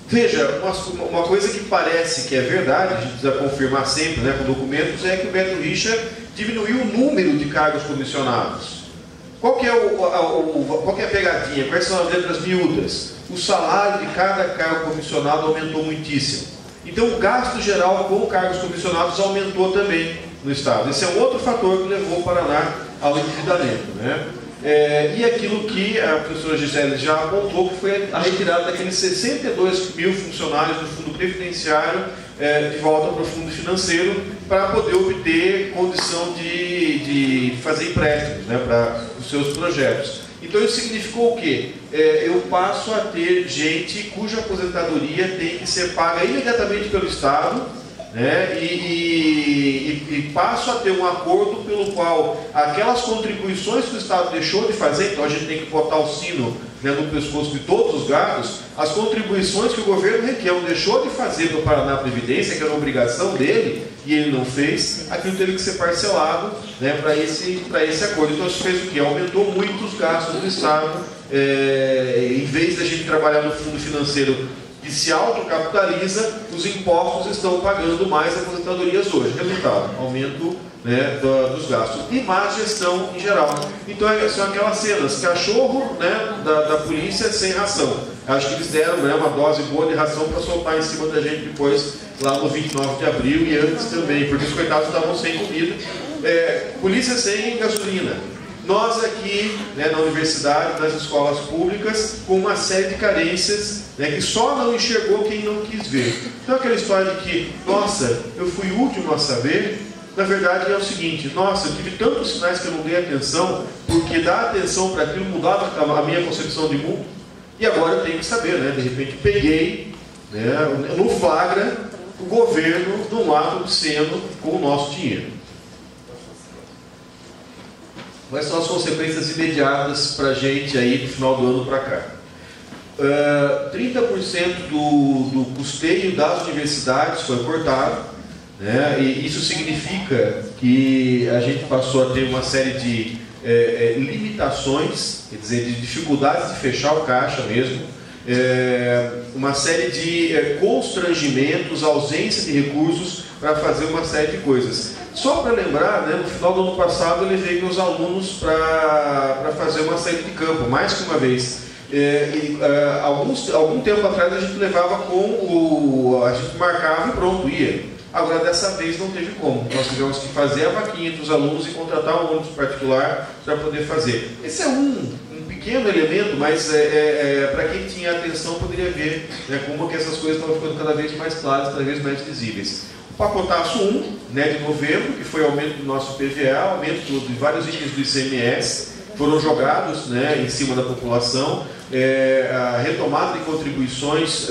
Veja, uma coisa que parece que é verdade, a gente precisa confirmar sempre, né, com documentos, é que o Beto Richa diminuiu o número de cargos comissionados. Qual que é a pegadinha? Quais são as letras miúdas? O salário de cada cargo comissionado aumentou muitíssimo. Então o gasto geral com cargos comissionados aumentou também no Estado. Esse é um outro fator que levou o Paraná ao endividamento, né? E aquilo que a professora Gisele já apontou, que foi a retirada daqueles 62 mil funcionários do fundo previdenciário de volta para o fundo financeiro, para poder obter condição de fazer empréstimos, né, para os seus projetos. Então isso significou o quê? Eu passo a ter gente cuja aposentadoria tem que ser paga imediatamente pelo Estado, né, e passo a ter um acordo pelo qual aquelas contribuições que o Estado deixou de fazer, então a gente tem que botar o sino, né, no pescoço de todos os gatos, as contribuições que o governo Requião deixou de fazer para o Paraná Previdência, que era uma obrigação dele, e ele não fez, aquilo teve que ser parcelado, né, para esse acordo. Então isso fez o quê? Aumentou muito os gastos do Estado, em vez da gente trabalhar no fundo financeiro que se autocapitaliza, os impostos estão pagando mais aposentadorias hoje. Resultado, aumento, né, dos gastos. E má gestão em geral. Então são aquelas cenas, cachorro, né, da polícia sem ração. Acho que eles deram, né, uma dose boa de ração para soltar em cima da gente depois, lá no 29 de abril e antes também, porque os coitados estavam sem comida. Polícia sem gasolina. Nós aqui, né, na universidade, nas escolas públicas, com uma série de carências, né, que só não enxergou quem não quis ver. Então aquela história de que, nossa, eu fui o último a saber, na verdade é o seguinte, nossa, eu tive tantos sinais que eu não dei atenção, porque dar atenção para aquilo mudava a minha concepção de mundo, e agora eu tenho que saber, né, de repente peguei, né, no flagra, o governo num ato obsceno com o nosso dinheiro. Quais são as consequências imediatas para a gente aí do final do ano para cá? 30% do custeio das universidades foi cortado, né? E isso significa que a gente passou a ter uma série de limitações, quer dizer, de dificuldades de fechar o caixa mesmo, uma série de constrangimentos, ausência de recursos para fazer uma série de coisas. Só para lembrar, né, no final do ano passado eu levei meus alunos para fazer uma saída de campo, mais que uma vez. Algum tempo atrás a gente levava a gente marcava e pronto, ia. Agora dessa vez não teve como. Nós tivemos que fazer a vaquinha entre os alunos e contratar um ônibus particular para poder fazer. Esse é um pequeno elemento, mas para quem tinha atenção poderia ver, né, como que essas coisas estavam ficando cada vez mais claras, cada vez mais visíveis. O pacotaço 1, né, de novembro, que foi aumento do nosso PVA, aumento de vários itens do ICMS, foram jogados, né, em cima da população, a retomada de contribuições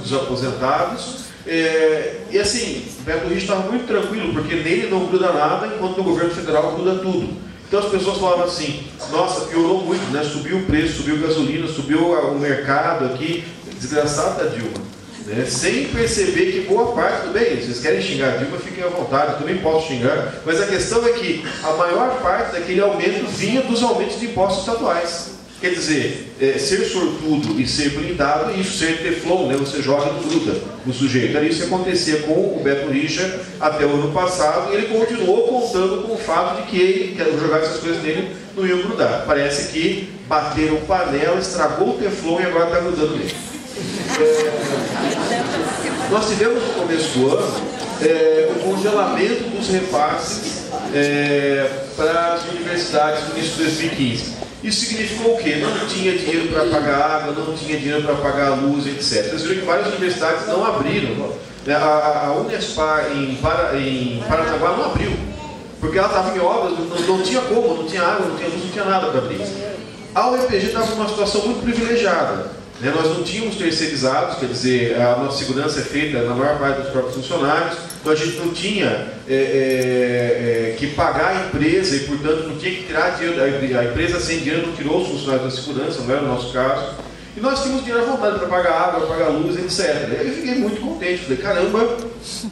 dos aposentados, e assim, o Beto Richa estava muito tranquilo, porque nele não gruda nada, enquanto no governo federal gruda tudo. Então as pessoas falavam assim, nossa, piorou muito, né, subiu o preço, subiu a gasolina, subiu o mercado aqui, desgraçado da Dilma. Né, sem perceber que boa parte, tudo bem, vocês querem xingar a Dilma, fiquem à vontade, eu também posso xingar, mas a questão é que a maior parte daquele aumento vinha dos aumentos de impostos estaduais. Quer dizer, ser sortudo e ser blindado, isso, ser teflon, né, você joga e gruda no sujeito. Era isso que acontecia com o Beto Richa até o ano passado, e ele continuou contando com o fato de que ele, que jogar essas coisas nele, não iam grudar. Parece que bateram panela, estragou o teflon e agora está grudando nele. Nós tivemos no começo do ano o congelamento dos repasses para as universidades no início de 2015. Isso significou o quê? Não tinha dinheiro para pagar água, não tinha dinheiro para pagar a luz, etc. Vocês viram que várias universidades não abriram. A Unespar em Paranaguá não abriu, porque ela estava em obras, não tinha como, não tinha água, não tinha luz, não tinha nada para abrir. A UEPG estava numa situação muito privilegiada. Nós não tínhamos terceirizados, quer dizer, a nossa segurança é feita na maior parte dos próprios funcionários, então a gente não tinha que pagar a empresa e, portanto, não tinha que tirar dinheiro, a empresa sem dinheiro não tirou os funcionários da segurança, não era o nosso caso, e nós tínhamos dinheiro à vontade para pagar água, pagar luz, etc. Eu fiquei muito contente, falei, caramba,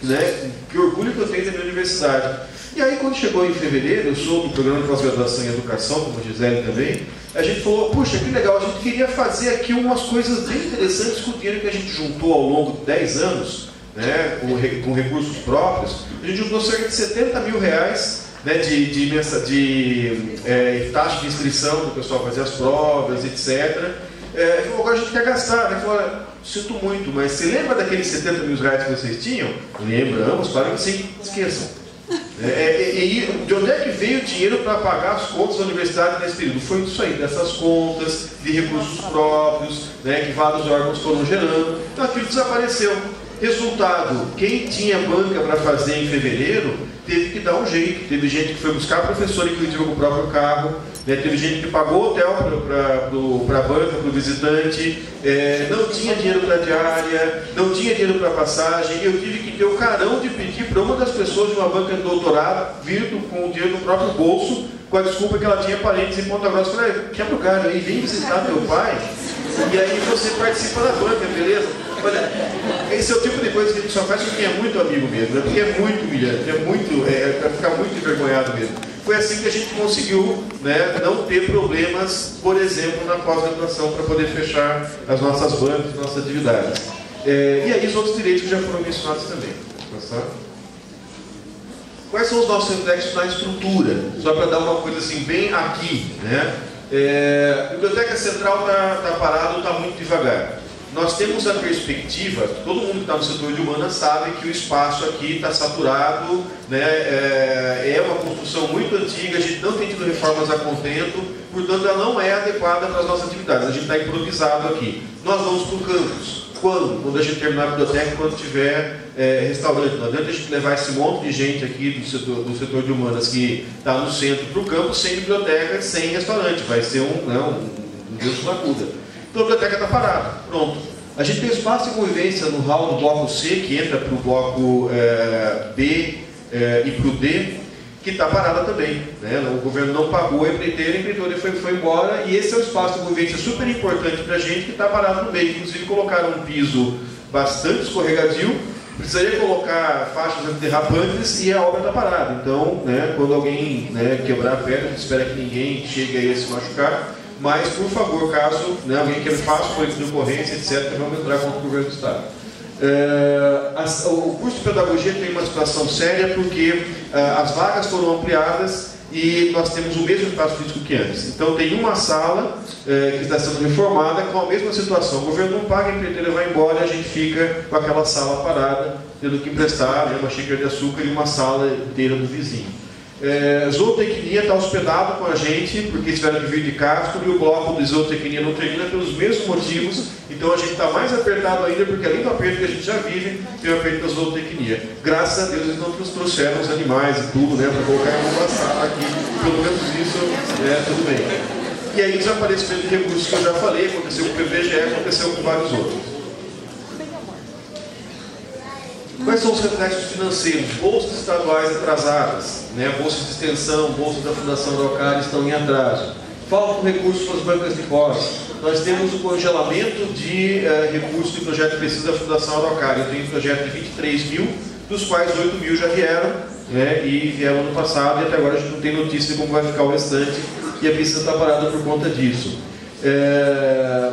né, que orgulho que eu tenho da minha universidade. E aí, quando chegou em fevereiro, eu sou do programa de pós-graduação em educação, como a Gisele também, a gente falou, puxa, que legal, a gente queria fazer aqui umas coisas bem interessantes com o dinheiro que a gente juntou ao longo de 10 anos, né, com recursos próprios. A gente juntou cerca de 70 mil reais, né, de taxa de inscrição para o pessoal fazer as provas, etc. Falou, agora a gente quer gastar. Né? Falou, sinto muito, mas você lembra daqueles 70 mil reais que vocês tinham? Lembramos, claro que sim, esqueçam. E de onde é que veio o dinheiro para pagar as contas da universidade nesse período? Foi isso aí, dessas contas, de recursos próprios, né, que vários órgãos foram gerando. Então aquilo desapareceu. Resultado, quem tinha banca para fazer em fevereiro, teve que dar um jeito. Teve gente que foi buscar professor, inclusive com o próprio carro, né? Teve gente que pagou hotel para a banca, para o visitante, não tinha dinheiro para diária, não tinha dinheiro para passagem. Eu tive que ter o carão de pedir para uma das pessoas de uma banca de doutorado vir com o dinheiro no próprio bolso, com a desculpa que ela tinha parentes em Ponta Grossa. Eu falei, quebra o galho aí, vem visitar teu pai, e aí você participa da banca, beleza? Olha, esse é o tipo de coisa que a gente só faz com quem é muito amigo mesmo, né? Porque é muito humilhante, é para ficar muito envergonhado mesmo. Foi assim que a gente conseguiu, né, não ter problemas, por exemplo, na pós-graduação, para poder fechar as nossas bancas, as nossas atividades. E aí os outros direitos que já foram mencionados também. Tá? Quais são os nossos reflexos na estrutura? Só para dar uma coisa assim, bem aqui, né? A Biblioteca Central está parada, está muito devagar. Nós temos a perspectiva, todo mundo que está no setor de humanas sabe que o espaço aqui está saturado, né? É uma construção muito antiga, a gente não tem tido reformas a contento, portanto ela não é adequada para as nossas atividades, a gente está improvisado aqui. Nós vamos para o campus. Quando? Quando a gente terminar a biblioteca, quando tiver restaurante. Não adianta a gente levar esse monte de gente aqui do setor de humanas que está no centro para o campus sem biblioteca, sem restaurante, vai ser um Deus na cuda. Então a biblioteca está parada, pronto. A gente tem espaço de convivência no hall do bloco C, que entra para o bloco B e para o D, que está parada também, né? O governo não pagou a empreiteira foi embora, e esse é o espaço de convivência super importante para a gente, que está parado no meio. Inclusive colocaram um piso bastante escorregadio, precisaria colocar faixas antiderrapantes e a obra está parada. Então, né, quando alguém, né, quebrar a perna, a gente espera que ninguém chegue aí a se machucar. Mas, por favor, caso, né, alguém queira faça por de ocorrência, etc., vamos entrar contra o governo do Estado. O curso de pedagogia tem uma situação séria porque as vagas foram ampliadas e nós temos o mesmo espaço físico que antes. Então, tem uma sala que está sendo reformada com a mesma situação. O governo não paga, a empreiteira vai embora e a gente fica com aquela sala parada, tendo que emprestar, né, uma xícara de açúcar e uma sala inteira do vizinho. Zootecnia está hospedado com a gente, porque tiveram que vir de Castro, e o bloco de zootecnia não termina pelos mesmos motivos, então a gente está mais apertado ainda, porque além do aperto que a gente já vive, tem o aperto da zootecnia. Graças a Deus eles não nos trouxeram os animais e tudo, né, para colocar em uma sala aqui, pelo menos isso, tudo bem. E aí desaparecimento de recursos que eu já falei, aconteceu com o PPGE, aconteceu com vários outros. Quais são os reflexos financeiros? Bolsas estaduais atrasadas, né? Bolsas de extensão, bolsas da Fundação Araucária estão em atraso. Faltam recursos para as bancas de pós. Nós temos o congelamento de recursos de projeto de pesquisa da Fundação Araucária. Eu tenho um projeto de 23 mil, dos quais 8 mil já vieram, né? E vieram ano passado, e até agora a gente não tem notícia de como vai ficar o restante, e a pesquisa está parada por conta disso.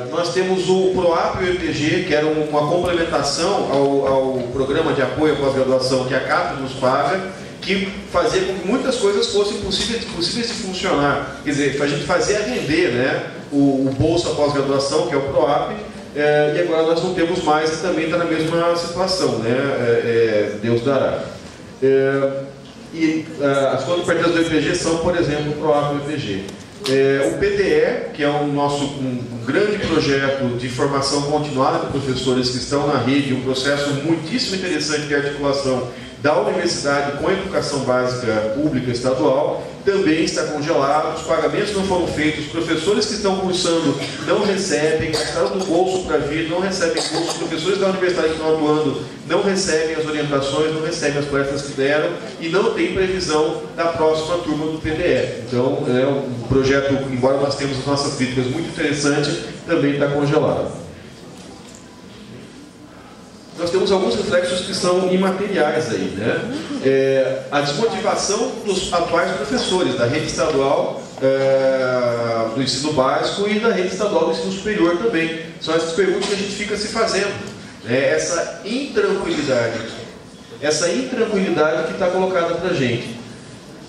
Nós temos o PROAP e o EPG, que era uma complementação ao programa de apoio à pós-graduação que a CAPES nos paga, que fazia com que muitas coisas fossem possíveis de funcionar. Quer dizer, a gente fazia render, né, o bolsa pós-graduação, que é o PROAP, e agora nós não temos mais, e também está na mesma situação, né, Deus dará. As contrapartidas do EPG são, por exemplo, o PROAP e o EPG. O PDE, que é um grande projeto de formação continuada de professores que estão na rede, um processo muitíssimo interessante de articulação da universidade com a educação básica pública estadual, também está congelado, os pagamentos não foram feitos, os professores que estão cursando não recebem, gastaram do bolso para vir, não recebem bolso, os professores da universidade que estão atuando não recebem as orientações, não recebem as palestras que deram e não tem previsão da próxima turma do PDE. Então, é um projeto, embora nós tenhamos as nossas críticas muito interessante, também está congelado. Nós temos alguns reflexos que são imateriais aí, né? A desmotivação dos atuais professores da rede estadual do ensino básico e da rede estadual do ensino superior também. São essas perguntas que a gente fica se fazendo. Essa intranquilidade que está colocada para a gente.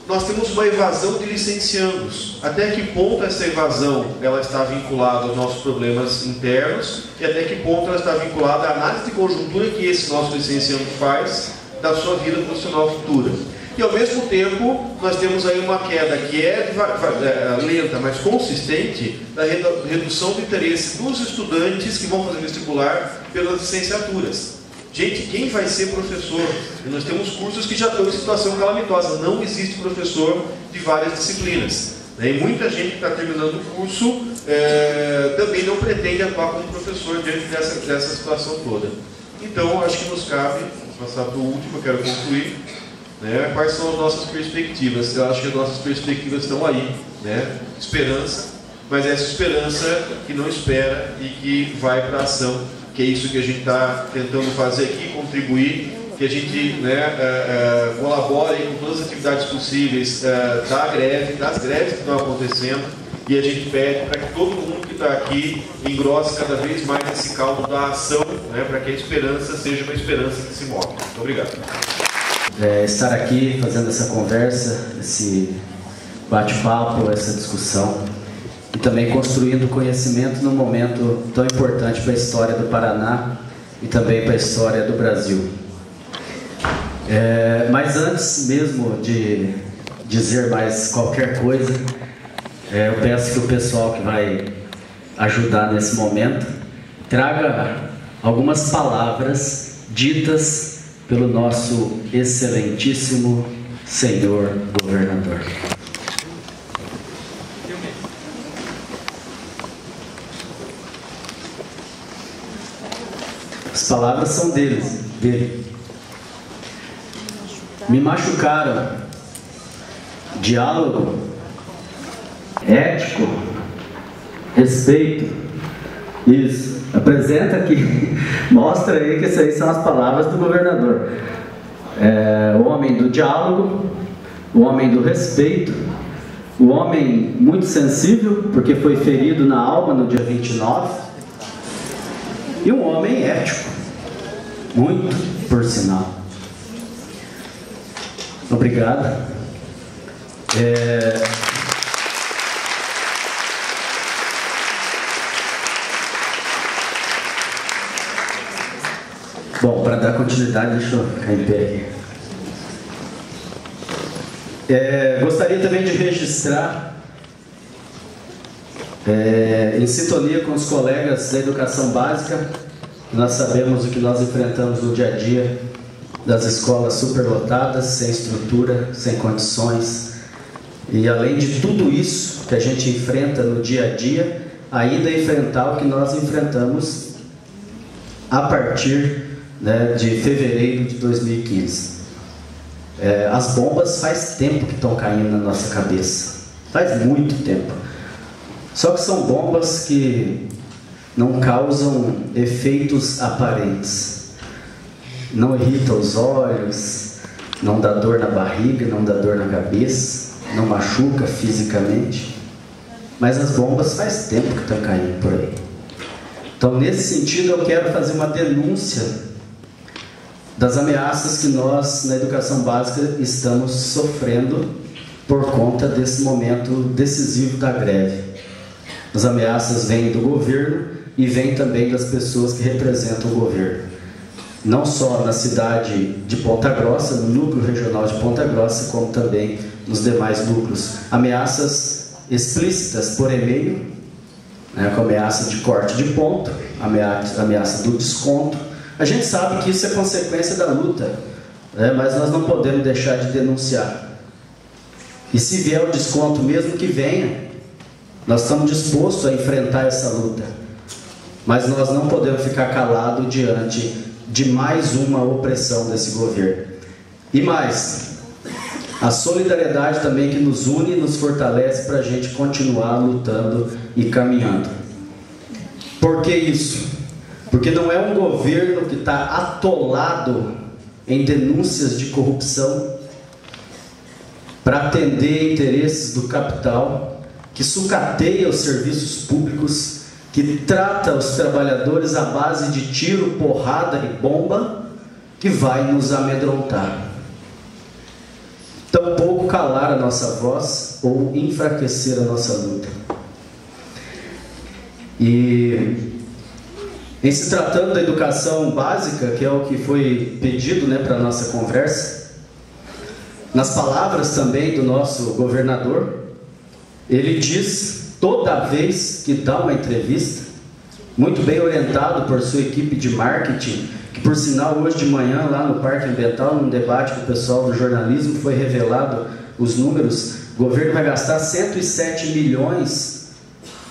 Nós temos uma evasão de licenciandos. Até que ponto essa evasão ela está vinculada aos nossos problemas internos e até que ponto ela está vinculada à análise de conjuntura que esse nosso licenciando faz da sua vida profissional futura. e ao mesmo tempo nós temos aí uma queda que é lenta, mas consistente, da redução do interesse dos estudantes que vão fazer vestibular pelas licenciaturas. Gente, quem vai ser professor? Nós temos cursos que já estão em situação calamitosa, não existe professor de várias disciplinas. E muita gente que está terminando o curso também não pretende atuar como professor diante dessa situação toda. Então, acho que nos cabe, passar para o último, eu quero concluir, né, quais são as nossas perspectivas. Eu acho que as nossas perspectivas estão aí, né? Esperança, mas essa esperança que não espera e que vai para a ação, que é isso que a gente está tentando fazer aqui, contribuir, que a gente, né, colabore com todas as atividades possíveis das greves que estão acontecendo, e a gente pede para que todo mundo que está aqui engrosse cada vez mais esse caldo da ação, né, para que a esperança seja uma esperança que se move. Muito obrigado. Estar aqui fazendo essa conversa, esse bate-papo, essa discussão, e também construindo conhecimento num momento tão importante para a história do Paraná e também para a história do Brasil. Mas antes mesmo de dizer mais qualquer coisa, eu peço que o pessoal que vai ajudar nesse momento traga algumas palavras ditas pelo nosso excelentíssimo senhor governador. As palavras são dele. Me machucaram. Diálogo, ético, respeito. Isso. Apresenta aqui, mostra aí que essas aí são as palavras do governador. O homem do diálogo, o homem do respeito, o homem muito sensível, porque foi ferido na alma no dia 29, e um homem ético, muito por sinal. Obrigado. Bom, para dar continuidade, deixa eu ficar em pé aqui. Gostaria também de registrar, em sintonia com os colegas da educação básica, nós sabemos o que nós enfrentamos no dia a dia das escolas superlotadas, sem estrutura, sem condições, e além de tudo isso que a gente enfrenta no dia a dia, ainda enfrentar o que nós enfrentamos a partir, né, de fevereiro de 2015. As bombas faz tempo que estão caindo na nossa cabeça, faz muito tempo. Só que são bombas que não causam efeitos aparentes, não irritam os olhos, não dá dor na barriga, não dá dor na cabeça, não machuca fisicamente, mas as bombas faz tempo que estão caindo por aí. Então, nesse sentido, eu quero fazer uma denúncia das ameaças que nós, na educação básica, estamos sofrendo por conta desse momento decisivo da greve. As ameaças vêm do governo e vêm também das pessoas que representam o governo. Não só na cidade de Ponta Grossa, no núcleo regional de Ponta Grossa, como também nos demais núcleos. Ameaças explícitas por e-mail, né, com ameaça de corte de ponto, ameaça do desconto. A gente sabe que isso é consequência da luta, né, mas nós não podemos deixar de denunciar. E se vier o desconto, mesmo que venha, nós estamos dispostos a enfrentar essa luta. Mas nós não podemos ficar calados diante de mais uma opressão desse governo. E mais, a solidariedade também que nos une e nos fortalece para a gente continuar lutando e caminhando. Por que isso? Porque não é um governo que está atolado em denúncias de corrupção para atender interesses do capital, que sucateia os serviços públicos, que trata os trabalhadores à base de tiro, porrada e bomba, que vai nos amedrontar. Tampouco calar a nossa voz ou enfraquecer a nossa luta. E em se tratando da educação básica, que é o que foi pedido, né, para a nossa conversa, nas palavras também do nosso governador, ele diz, toda vez que dá uma entrevista, muito bem orientado por sua equipe de marketing, que por sinal hoje de manhã lá no Parque Ambiental, num debate com o pessoal do jornalismo, foi revelado os números. O governo vai gastar 107 milhões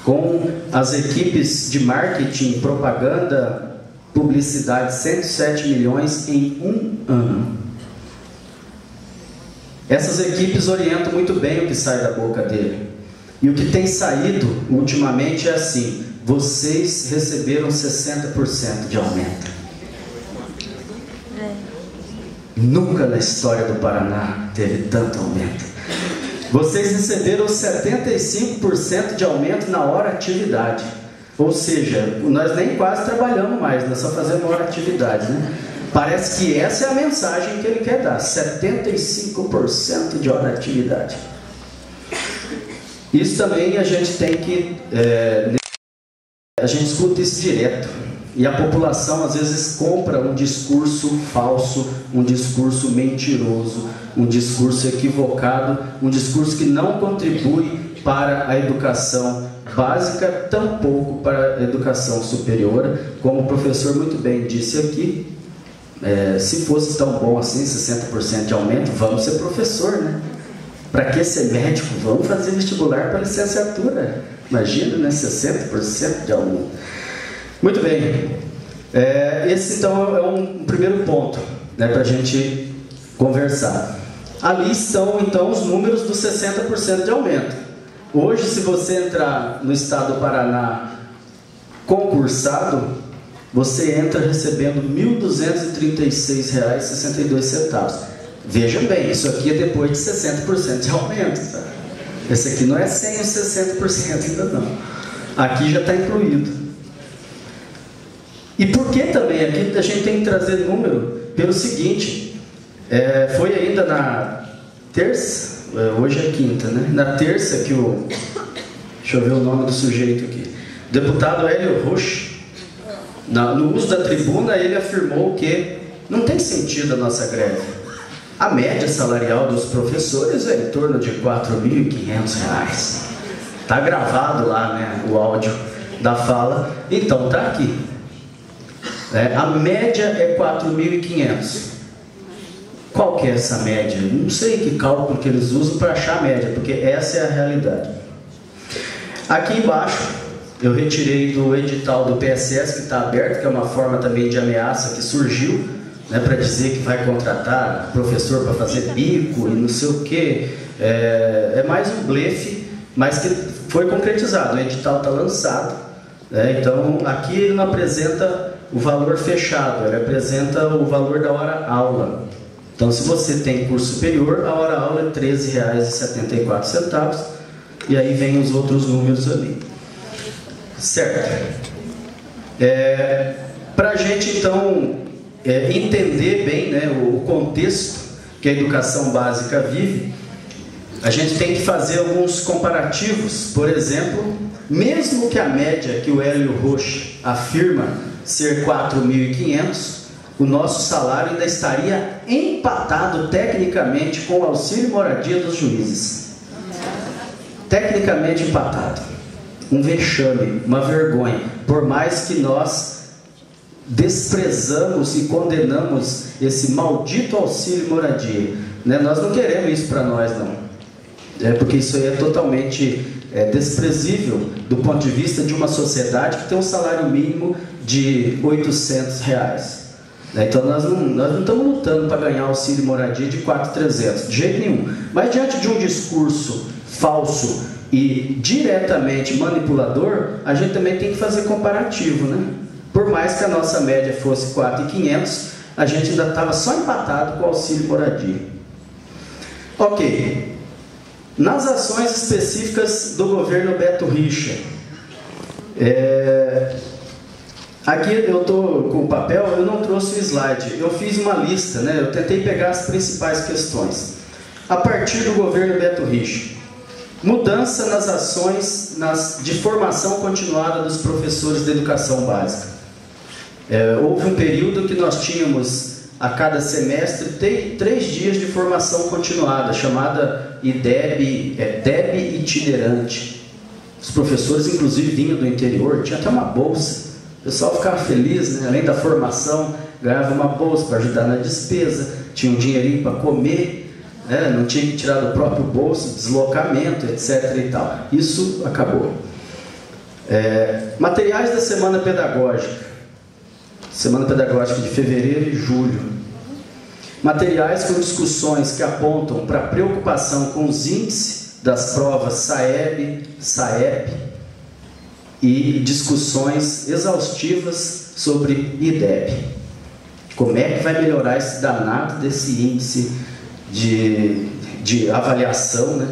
com as equipes de marketing, propaganda, publicidade, 107 milhões em um ano. Essas equipes orientam muito bem o que sai da boca dele. E o que tem saído ultimamente é assim: vocês receberam 60% de aumento. Nunca na história do Paraná teve tanto aumento. Vocês receberam 75% de aumento na hora atividade. Ou seja, nós nem quase trabalhamos mais, nós só fazemos hora atividade, né? Parece que essa é a mensagem que ele quer dar: 75% de hora atividade. Isso também a gente tem que... a gente escuta isso direto. E a população às vezes compra um discurso falso, um discurso mentiroso, um discurso equivocado, um discurso que não contribui para a educação básica, tampouco para a educação superior. Como o professor muito bem disse aqui, se fosse tão bom assim, 60% de aumento, vamos ser professor, né? Para que ser médico? Vamos fazer vestibular para licenciatura. Imagina, né? 60% de aumento. Muito bem. Esse então é um primeiro ponto, né, para a gente conversar. Ali estão então os números dos 60% de aumento. Hoje, se você entrar no estado do Paraná concursado, você entra recebendo R$ 1.236,62. Veja bem, isso aqui é depois de 60% de aumento. Tá? Esse aqui não é sem os 60% ainda não. Aqui já está incluído. E por que também? Aqui a gente tem que trazer número pelo seguinte, foi ainda na terça, hoje é quinta, né? Na terça que deixa eu ver o nome do sujeito aqui, o deputado Hélio Roche, no uso da tribuna, ele afirmou que não tem sentido a nossa greve. A média salarial dos professores é em torno de R$ 4.500. Está gravado lá, né, o áudio da fala, então está aqui. A média é 4.500. Qual que é essa média? Não sei que cálculo que eles usam para achar a média, porque essa é a realidade. Aqui embaixo, eu retirei do edital do PSS, que está aberto, que é uma forma também de ameaça que surgiu, né, para dizer que vai contratar professor para fazer bico e não sei o que. É mais um blefe, mas que foi concretizado. O edital está lançado, né? Então aqui ele não apresenta o valor fechado, ele apresenta o valor da hora-aula. Então, se você tem curso superior, a hora-aula é R$ 13,74, e aí vem os outros números ali. Certo. Para a gente, então, entender bem, né, o contexto que a educação básica vive, a gente tem que fazer alguns comparativos. Por exemplo, mesmo que a média que o Hélio Roche afirma ser 4.500, o nosso salário ainda estaria empatado tecnicamente com o auxílio moradia dos juízes. Tecnicamente empatado. Um vexame, uma vergonha. Por mais que nós desprezamos e condenamos esse maldito auxílio moradia, né? Nós não queremos isso para nós, não. Porque isso aí é totalmente desprezível do ponto de vista de uma sociedade que tem um salário mínimo de R$ 800. Então nós não estamos lutando para ganhar auxílio moradia de 4.300, de jeito nenhum. Mas diante de um discurso falso e diretamente manipulador, a gente também tem que fazer comparativo, né? Por mais que a nossa média fosse 4.500, a gente ainda estava só empatado com o auxílio moradia. Ok. Nas ações específicas do governo Beto Richa, aqui eu estou com o papel, eu não trouxe o slide, eu fiz uma lista, né? Eu tentei pegar as principais questões. A partir do governo Beto Richa, mudança nas ações de formação continuada dos professores de educação básica. Houve um período que nós tínhamos a cada semestre, tem 3 dias de formação continuada, chamada IDEB, DEB itinerante. Os professores, inclusive, vinham do interior, tinha até uma bolsa. O pessoal ficava feliz, né? Além da formação, ganhava uma bolsa para ajudar na despesa, tinha um dinheirinho para comer, né? Não tinha que tirar do próprio bolso, deslocamento, etc. e tal. Isso acabou. Materiais da Semana Pedagógica. Semana Pedagógica de fevereiro e julho. Materiais com discussões que apontam para preocupação com os índices das provas SAEB, SAEP e discussões exaustivas sobre IDEB. Como é que vai melhorar esse danado desse índice de avaliação, né,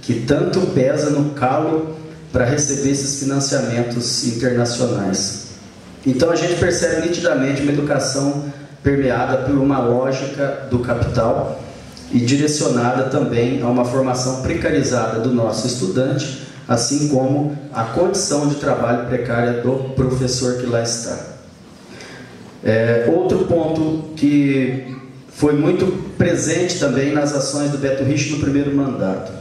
que tanto pesa no calo para receber esses financiamentos internacionais. Então a gente percebe nitidamente uma educação permeada por uma lógica do capital e direcionada também a uma formação precarizada do nosso estudante, assim como a condição de trabalho precária do professor que lá está. Outro ponto que foi muito presente também nas ações do Beto Rich no primeiro mandato: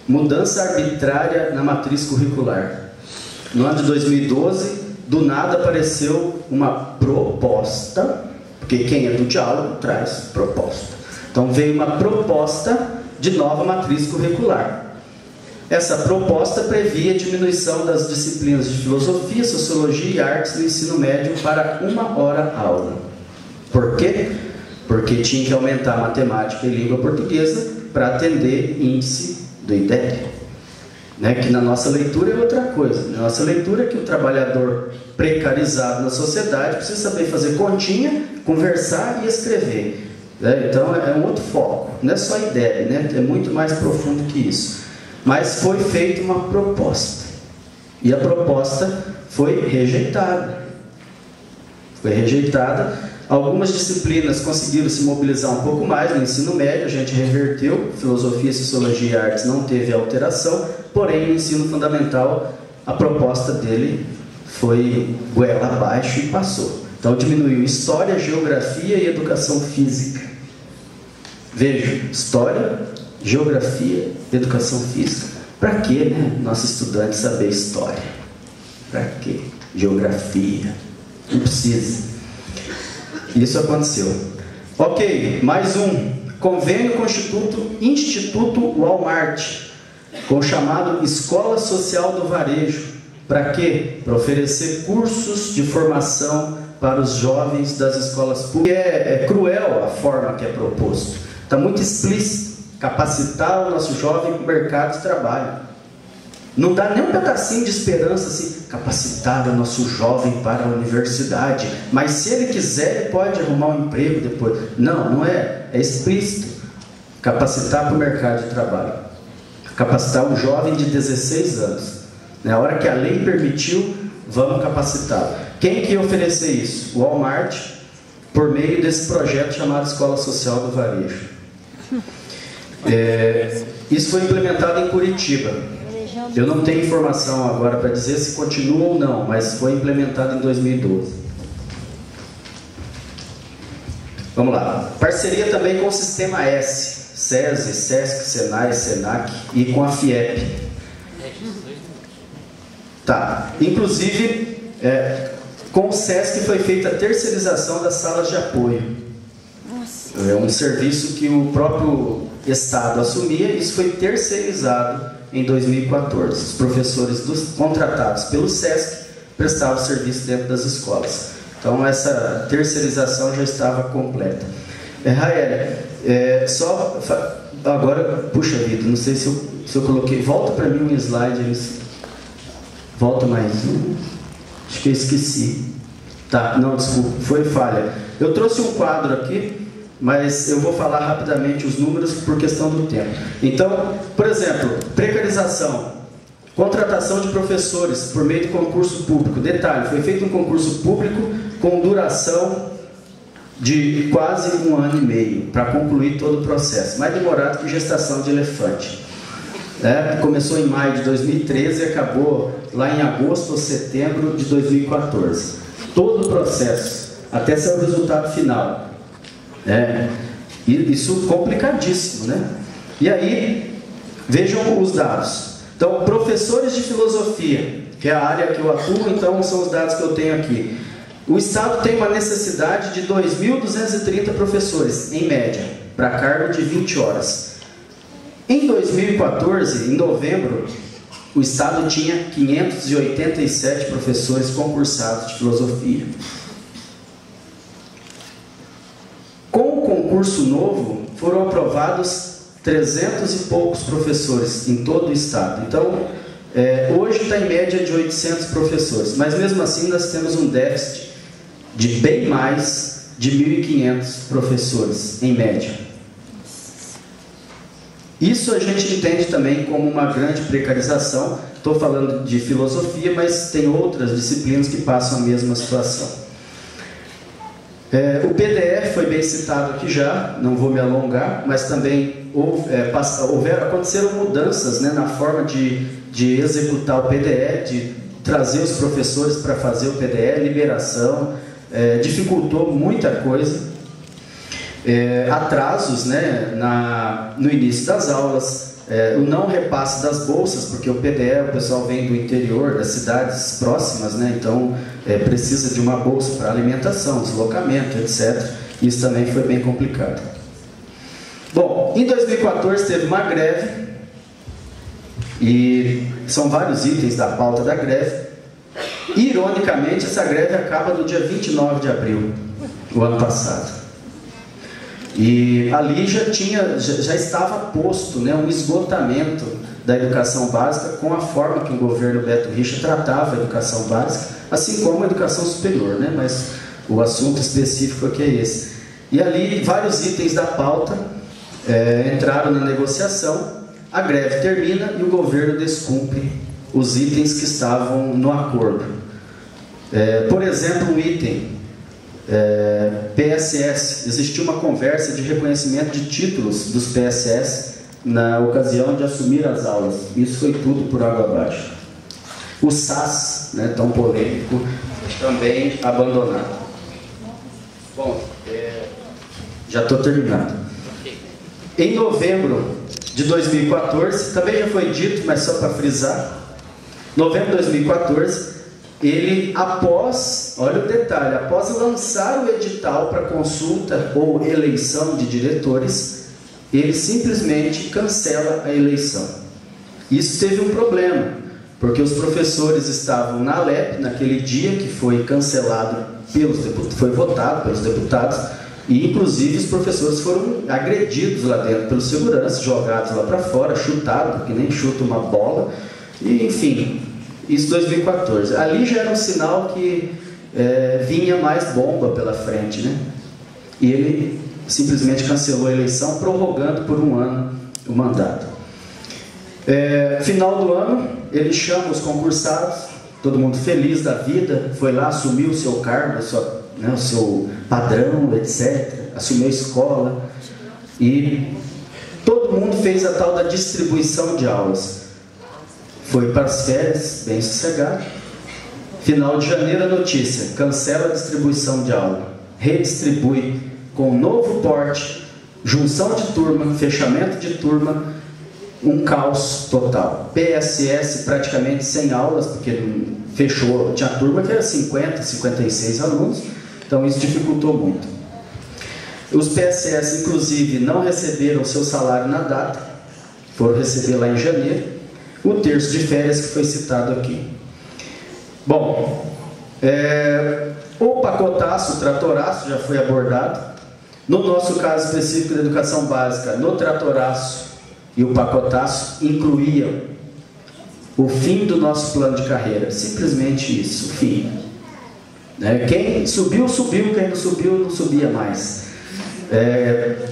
mudança arbitrária na matriz curricular. No ano de 2012, do nada apareceu uma proposta, porque quem é do diálogo traz proposta. Então veio uma proposta de nova matriz curricular. Essa proposta previa a diminuição das disciplinas de filosofia, sociologia e artes no ensino médio para 1 hora aula. Por quê? Porque tinha que aumentar a matemática e língua portuguesa para atender índice do IDEB. Né? Que na nossa leitura é outra coisa. Na nossa leitura é que o trabalhador precarizado na sociedade precisa saber fazer continha, conversar e escrever. Né? Então é um outro foco. Não é só IDEB, né? É muito mais profundo que isso. Mas foi feita uma proposta. E a proposta foi rejeitada. Foi rejeitada. Algumas disciplinas conseguiram se mobilizar um pouco mais no ensino médio, a gente reverteu, filosofia, sociologia e artes não teve alteração, porém no ensino fundamental a proposta dele foi goela abaixo e passou. Então diminuiu história, geografia e educação física. Veja, história, geografia, educação física. Para que, né, nosso estudante saber história? Para que? Geografia. Não precisa. Isso aconteceu. Ok, mais um. Convênio com o Instituto Walmart, com o chamado Escola Social do Varejo. Para quê? Para oferecer cursos de formação para os jovens das escolas públicas. É cruel a forma que é proposto. Está muito explícito. Capacitar o nosso jovem para o mercado de trabalho. Não dá nem um pedacinho de esperança assim, capacitar o nosso jovem para a universidade, mas se ele quiser, ele pode arrumar um emprego depois. Não, não é. É explícito. Capacitar para o mercado de trabalho. Capacitar um jovem de 16 anos. Na hora que a lei permitiu, vamos capacitá-lo. Quem que ia oferecer isso? O Walmart, por meio desse projeto chamado Escola Social do Varejo. Isso foi implementado em Curitiba. Eu não tenho informação agora para dizer se continua ou não, mas foi implementado em 2012. Vamos lá. Parceria também com o Sistema S, SESI, SESC, SENAI, SENAC e com a FIEP. Tá. Inclusive, com o SESC foi feita a terceirização das salas de apoio. É um serviço que o próprio Estado assumia, e isso foi terceirizado em 2014. Os professores contratados pelo SESC prestavam serviço dentro das escolas. Então essa terceirização já estava completa. Raélia, agora, puxa vida, não sei se eu coloquei, volta para mim um slide, volta mais um, acho que eu esqueci. Tá, não, desculpa, foi falha. Eu trouxe um quadro aqui, mas eu vou falar rapidamente os números por questão do tempo. Então, por exemplo, precarização, contratação de professores por meio de concurso público. Detalhe, foi feito um concurso público com duração de quase 1 ano e meio para concluir todo o processo. Mais demorado que gestação de elefante. Começou em maio de 2013 e acabou lá em agosto ou setembro de 2014. Todo o processo, até ser o resultado final. Isso complicadíssimo, né? E aí, vejam os dados. Então, professores de filosofia, que é a área que eu atuo, então são os dados que eu tenho aqui. O Estado tem uma necessidade de 2.230 professores, em média, para cargo de 20 horas. Em 2014, em novembro, o Estado tinha 587 professores concursados de filosofia. Com o concurso novo, foram aprovados 300 e poucos professores em todo o Estado. Então, hoje está em média de 800 professores, mas mesmo assim nós temos um déficit de bem mais de 1.500 professores, em média. Isso a gente entende também como uma grande precarização. Estou falando de filosofia, mas tem outras disciplinas que passam a mesma situação. O PDF foi bem citado aqui já, não vou me alongar, mas também aconteceram mudanças, né, na forma de executar o PDE, de trazer os professores para fazer o PDE, liberação, dificultou muita coisa. Atrasos, né, no início das aulas, o não repasse das bolsas, porque o PDE, o pessoal vem do interior, das cidades próximas, né, então precisa de uma bolsa para alimentação, deslocamento, etc. Isso também foi bem complicado. Bom, em 2014 teve uma greve, e são vários itens da pauta da greve. Ironicamente, essa greve acaba no dia 29 de abril, do ano passado. E ali já estava posto, né, um esgotamento da educação básica com a forma que o governo Beto Richa tratava a educação básica, assim como a educação superior, né, mas o assunto específico aqui é esse. E ali vários itens da pauta entraram na negociação, a greve termina e o governo descumpre os itens que estavam no acordo. Por exemplo, um item, PSS, existiu uma conversa de reconhecimento de títulos dos PSS na ocasião de assumir as aulas. Isso foi tudo por água abaixo. O SAS, né, tão polêmico, também abandonado. Bom, já estou terminando. Em novembro de 2014, também já foi dito, mas só para frisar, novembro de 2014, ele, olha o detalhe, após lançar o edital para consulta ou eleição de diretores, ele simplesmente cancela a eleição. Isso teve um problema, porque os professores estavam na Alep naquele dia que foi cancelado, foi votado pelos deputados, e inclusive os professores foram agredidos lá dentro pelos seguranças, jogados lá para fora, chutados, que nem chuta uma bola, e enfim... Isso em 2014. Ali já era um sinal que vinha mais bomba pela frente, né? E ele simplesmente cancelou a eleição, prorrogando por um ano o mandato. Final do ano, ele chama os concursados, todo mundo feliz da vida, foi lá, assumiu o seu cargo, o seu padrão, etc. Assumiu a escola e todo mundo fez a tal da distribuição de aulas. Foi para as férias, bem sossegado. Final de janeiro, a notícia: cancela a distribuição de aula, redistribui com novo porte, junção de turma, fechamento de turma, um caos total. PSS praticamente sem aulas, porque fechou, tinha turma que era 50, 56 alunos, então isso dificultou muito. Os PSS, inclusive, não receberam seu salário na data, foram receber lá em janeiro. O terço de férias que foi citado aqui. Bom, o pacotaço, o tratoraço já foi abordado. No nosso caso específico da educação básica, no tratoraço e o pacotaço incluíam o fim do nosso plano de carreira. Simplesmente isso, o fim. Quem subiu, subiu, quem não subiu, não subia mais.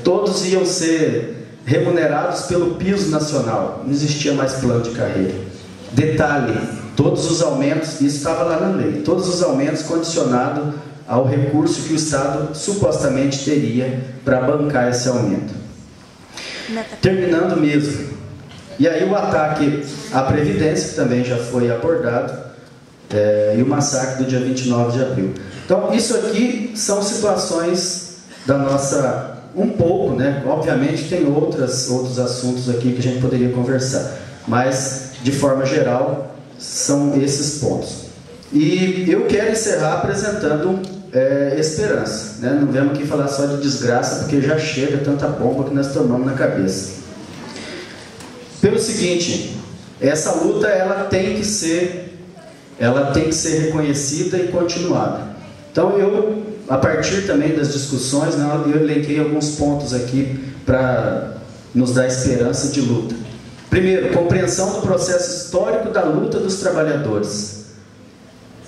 Todos iam ser remunerados pelo piso nacional, não existia mais plano de carreira. Detalhe, todos os aumentos, isso estava lá na lei, todos os aumentos condicionados ao recurso que o Estado supostamente teria para bancar esse aumento. Terminando mesmo, e aí o ataque à Previdência, que também já foi abordado, e o massacre do dia 29 de abril. Então, isso aqui são situações da nossa... Um pouco, né? Obviamente tem outros assuntos aqui que a gente poderia conversar, mas, de forma geral, são esses pontos. E eu quero encerrar apresentando esperança, né? Não vemos aqui falar só de desgraça, porque já chega tanta bomba que nós tomamos na cabeça. Pelo seguinte, essa luta ela tem que ser reconhecida e continuada. Então a partir também das discussões, né, eu elenquei alguns pontos aqui para nos dar esperança de luta. Primeiro, compreensão do processo histórico da luta dos trabalhadores.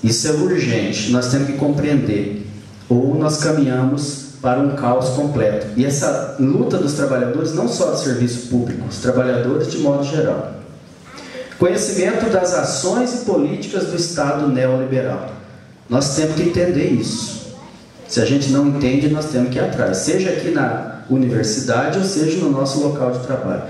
Isso é urgente, nós temos que compreender, ou nós caminhamos para um caos completo. E essa luta dos trabalhadores, não só do serviço público, os trabalhadores de modo geral. Conhecimento das ações e políticas do Estado neoliberal. Nós temos que entender isso. Se a gente não entende, nós temos que ir atrás, seja aqui na universidade ou seja no nosso local de trabalho.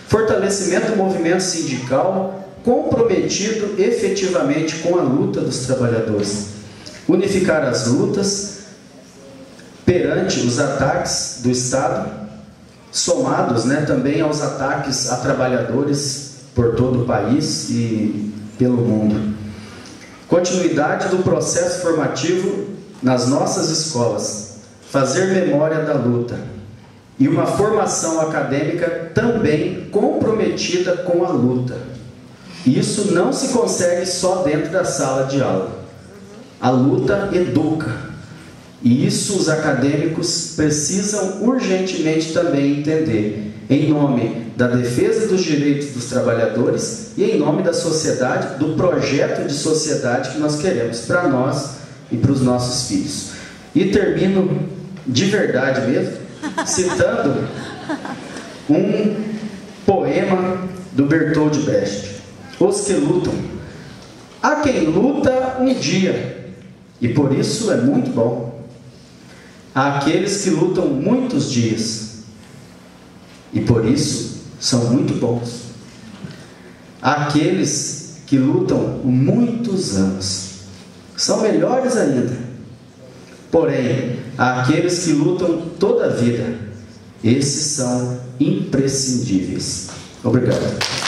Fortalecimento do movimento sindical comprometido efetivamente com a luta dos trabalhadores. Unificar as lutas perante os ataques do Estado, somados, né, também aos ataques a trabalhadores por todo o país e pelo mundo. Continuidade do processo formativo nas nossas escolas, fazer memória da luta e uma formação acadêmica também comprometida com a luta. Isso não se consegue só dentro da sala de aula. A luta educa, e isso os acadêmicos precisam urgentemente também entender, em nome da defesa dos direitos dos trabalhadores e em nome da sociedade, do projeto de sociedade que nós queremos para nós e para os nossos filhos. E termino de verdade mesmo, citando um poema do Bertold Brecht. Os que lutam. Há quem luta um dia, e por isso é muito bom. Há aqueles que lutam muitos dias, e por isso são muito bons. Há aqueles que lutam muitos anos, são melhores ainda. Porém, há aqueles que lutam toda a vida, esses são imprescindíveis. Obrigado.